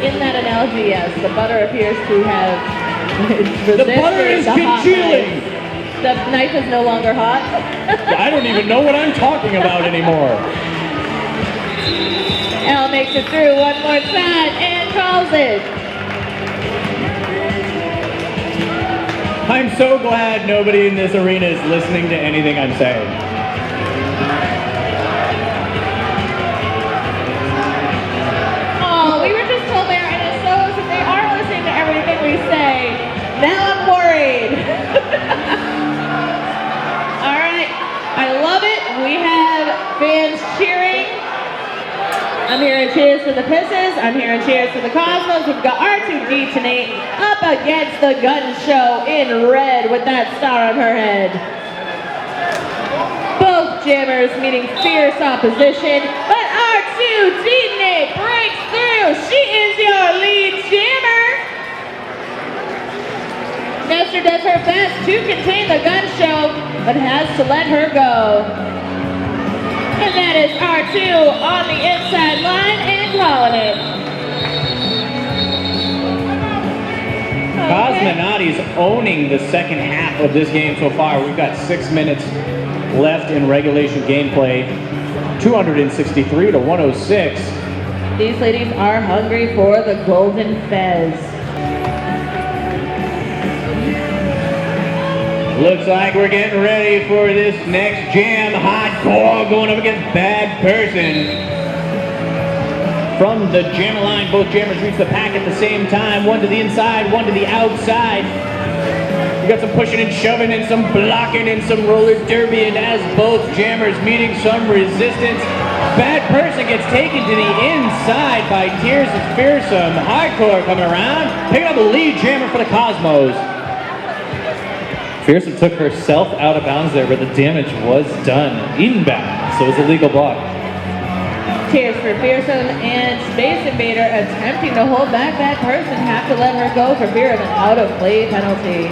In that analogy, yes, the butter appears to have resisted The butter is the hot congealing. knife. The knife is no longer hot. I don't even know what I'm talking about anymore. L makes it through one more time and calls it. I'm so glad nobody in this arena is listening to anything I'm saying. Oh, we were just told by our NSOs that they are listening to everything we say. Now I'm worried. All right, I love it. We have fans cheering. I'm hearing cheers for the Pissahs. I'm hearing cheers for the Cosmos. We've got R2D8 up against the gun show in red with that star on her head. Both jammers meeting fierce opposition, but R2D8 breaks through. She is your lead jammer. Nestor does her best to contain the gun show, but has to let her go. And that is R2 on the inside line and calling it. Cosmonauts owning the second half of this game so far. We've got 6 minutes left in regulation gameplay. 263 to 106. These ladies are hungry for the golden fez. Looks like we're getting ready for this next jam. Hardcore going up against Bad Person. From the jammer line, both jammers reach the pack at the same time. One to the inside, one to the outside. You got some pushing and shoving and some blocking and some roller derby, and as both jammers meeting some resistance, Bad Person gets taken to the inside by Tears of Fearsome. Hardcore coming around, picking up the lead jammer for the Cosmos. Fearsome took herself out of bounds there, but the damage was done. Inbound, so it was a legal block. Tears for Fearsome and Space Invader attempting to hold back Bad Person. Have to let her go for fear of an out-of-play penalty.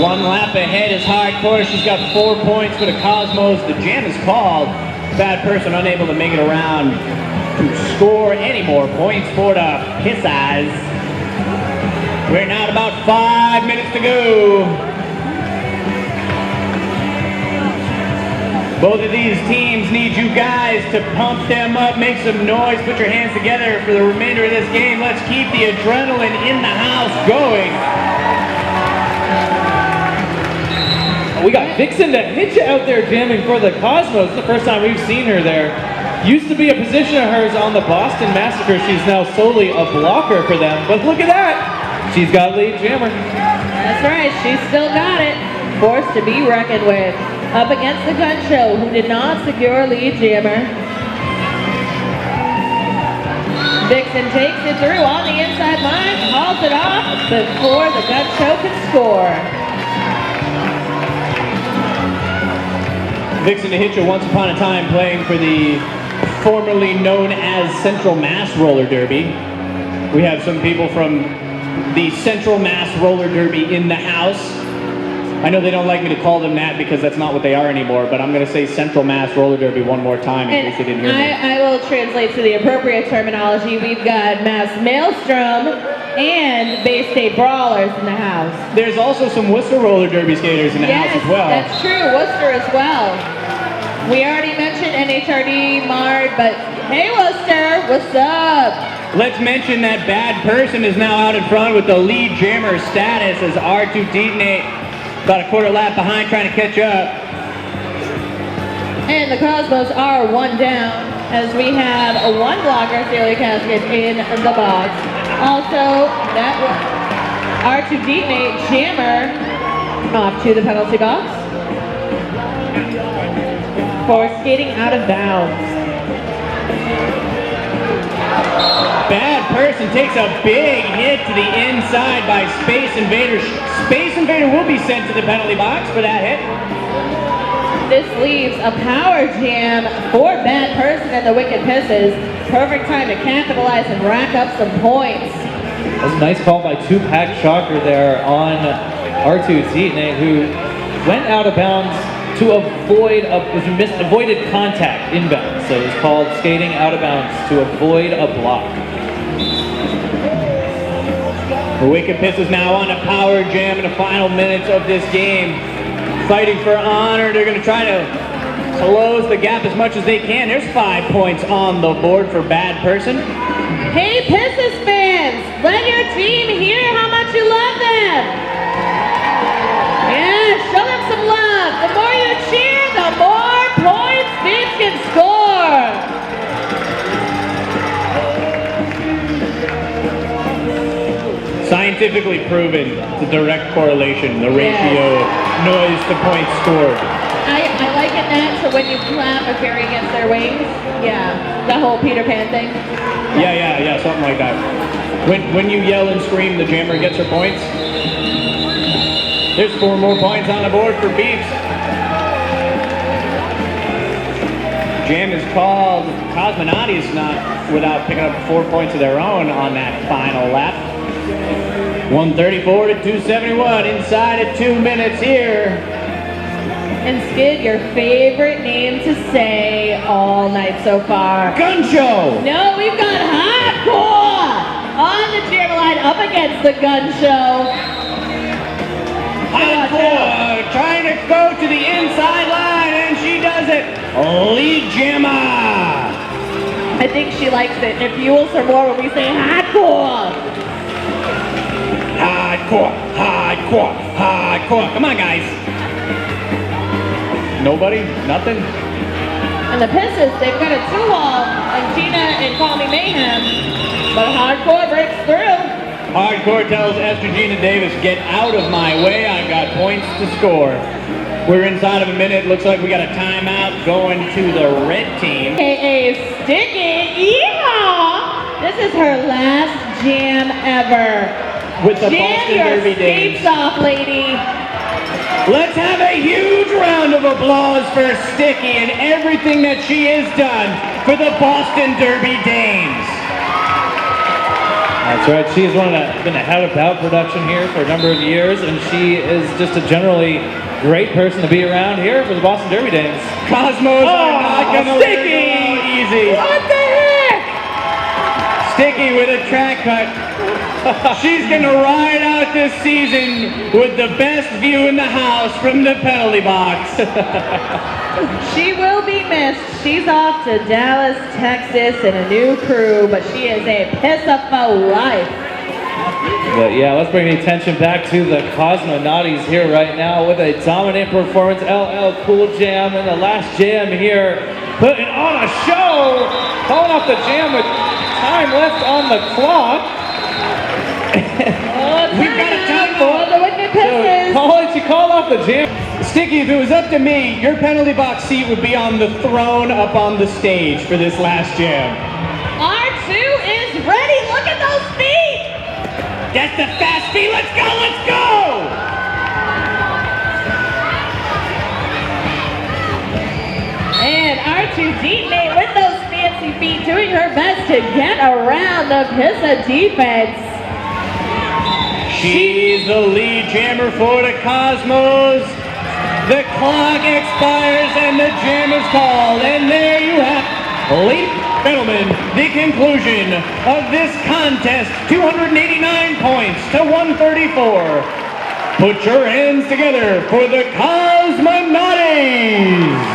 One lap ahead is Hardcore. She's got 4 points for the Cosmos. The jam is called. Bad Person unable to make it around to score any more points for the Pissahs. We're now at about 5 minutes to go. Both of these teams need you guys to pump them up, make some noise, put your hands together for the remainder of this game. Let's keep the adrenaline in the house going. We got Vixen to hit you out there jamming for the Cosmos. It's the first time we've seen her there. Used to be a position of hers on the Boston Massacre. She's now solely a blocker for them. But look at that. She's got lead jammer. That's right, she's still got it. Forced to be reckoned with. Up against the Gun Show, who did not secure lead jammer. Vixen takes it through on the inside line, calls it off before the Gun Show can score. Vixen to hit you once upon a time playing for the formerly known as Central Mass Roller Derby. We have some people from the Central Mass Roller Derby in the house. I know they don't like me to call them that because that's not what they are anymore, but I'm going to say Central Mass Roller Derby one more time in case they didn't hear me. I will translate to the appropriate terminology. We've got Mass Maelstrom and Bay State Brawlers in the house. There's also some Worcester Roller Derby skaters in the house as well. That's true, Worcester as well. We already mentioned NHRD, Mard, but hey Worcester, what's up? Let's mention that Bad Person is now out in front with the lead jammer status as R2 Detonate about a quarter lap behind trying to catch up. And the Cosmos are one down as we have a one blocker, Celia Casket, in the box. Also, that R2 Detonate jammer off to the penalty box for skating out of bounds. Bad Person takes a big hit to the inside by Space Invader. Space Invader will be sent to the penalty box for that hit. This leaves a power jam for Bad Person and the Wicked Pissahs. Perfect time to capitalize and rack up some points. That was a nice call by Two-Pack Shocker there on R2 Detonate, who went out of bounds to avoided contact inbound. So it's called skating out of bounds to avoid a block. The Wicked Pissahs now on a power jam in the final minutes of this game. Fighting for honor. They're going to try to close the gap as much as they can. There's 5 points on the board for Bad Person. Hey Pissahs fans, let your team hear how much you love them. Yeah, show them some love. The more you cheer, the more points Vince can score. Scientifically proven, it's a direct correlation, the ratio of noise to points scored. I liken that to when you clap a fairy against their wings. Yeah, the whole Peter Pan thing. Yeah, something like that. When you yell and scream, the jammer gets her points. There's 4 more points on the board for Beeps. Jam is called. Cosmonauts not without picking up 4 points of their own on that final lap. 134 to 271 inside of 2 minutes here. And Skid, your favorite name to say all night so far. Gun Show! No, we've got Hardcore on the jammer line up against the Gun Show. Hardcore trying to go to the inside line, and she does it. Lead Jammer. I think she likes it. It fuels her more when we say hardcore. Hardcore, hardcore, hardcore. Come on, guys. Nobody? Nothing? And the Pissahs, they've got a 2-all on Gina and Call Me Mayhem. But hardcore breaks through. Hardcore tells Estrogina Davis, get out of my way. I've got points to score. We're inside of a minute. Looks like we got a timeout going to the red team. A Sticky. Yeehaw! This is her last jam ever. With the Jam Boston your Derby days. skates off, lady. Let's have a huge round of applause for Sticky and everything that she has done for the Boston Derby Dames. That's right. She has been a head of bout production here for a number of years, and she is just a generally great person to be around here for the Boston Derby Dames. Cosmos are not gonna let her go out easy. What the heck? Sticky with a track cut. She's gonna ride out this season with the best view in the house from the penalty box. She will be missed. She's off to Dallas, Texas in a new crew, but she is a Pissah for life. But yeah, let's bring the attention back to the Cosmonauties here right now with a dominant performance. LL Cool Jam in the last jam here, putting on a show, calling off the jam with time left on the clock. We've got a timeout. for the Wicked Pissahs. She called off the jam. Sticky, if it was up to me, your penalty box seat would be on the throne up on the stage for this last jam. R2 is ready. Look at those feet. That's the fast feet. Let's go, let's go! And R2 teammate with those fancy feet doing her best to get around the Pissah defense. She's the lead jammer for the Cosmos. The clock expires and the jam is called. And there you have, ladies and gentlemen, the conclusion of this contest. 289 points to 134. Put your hands together for the Cosmonauties.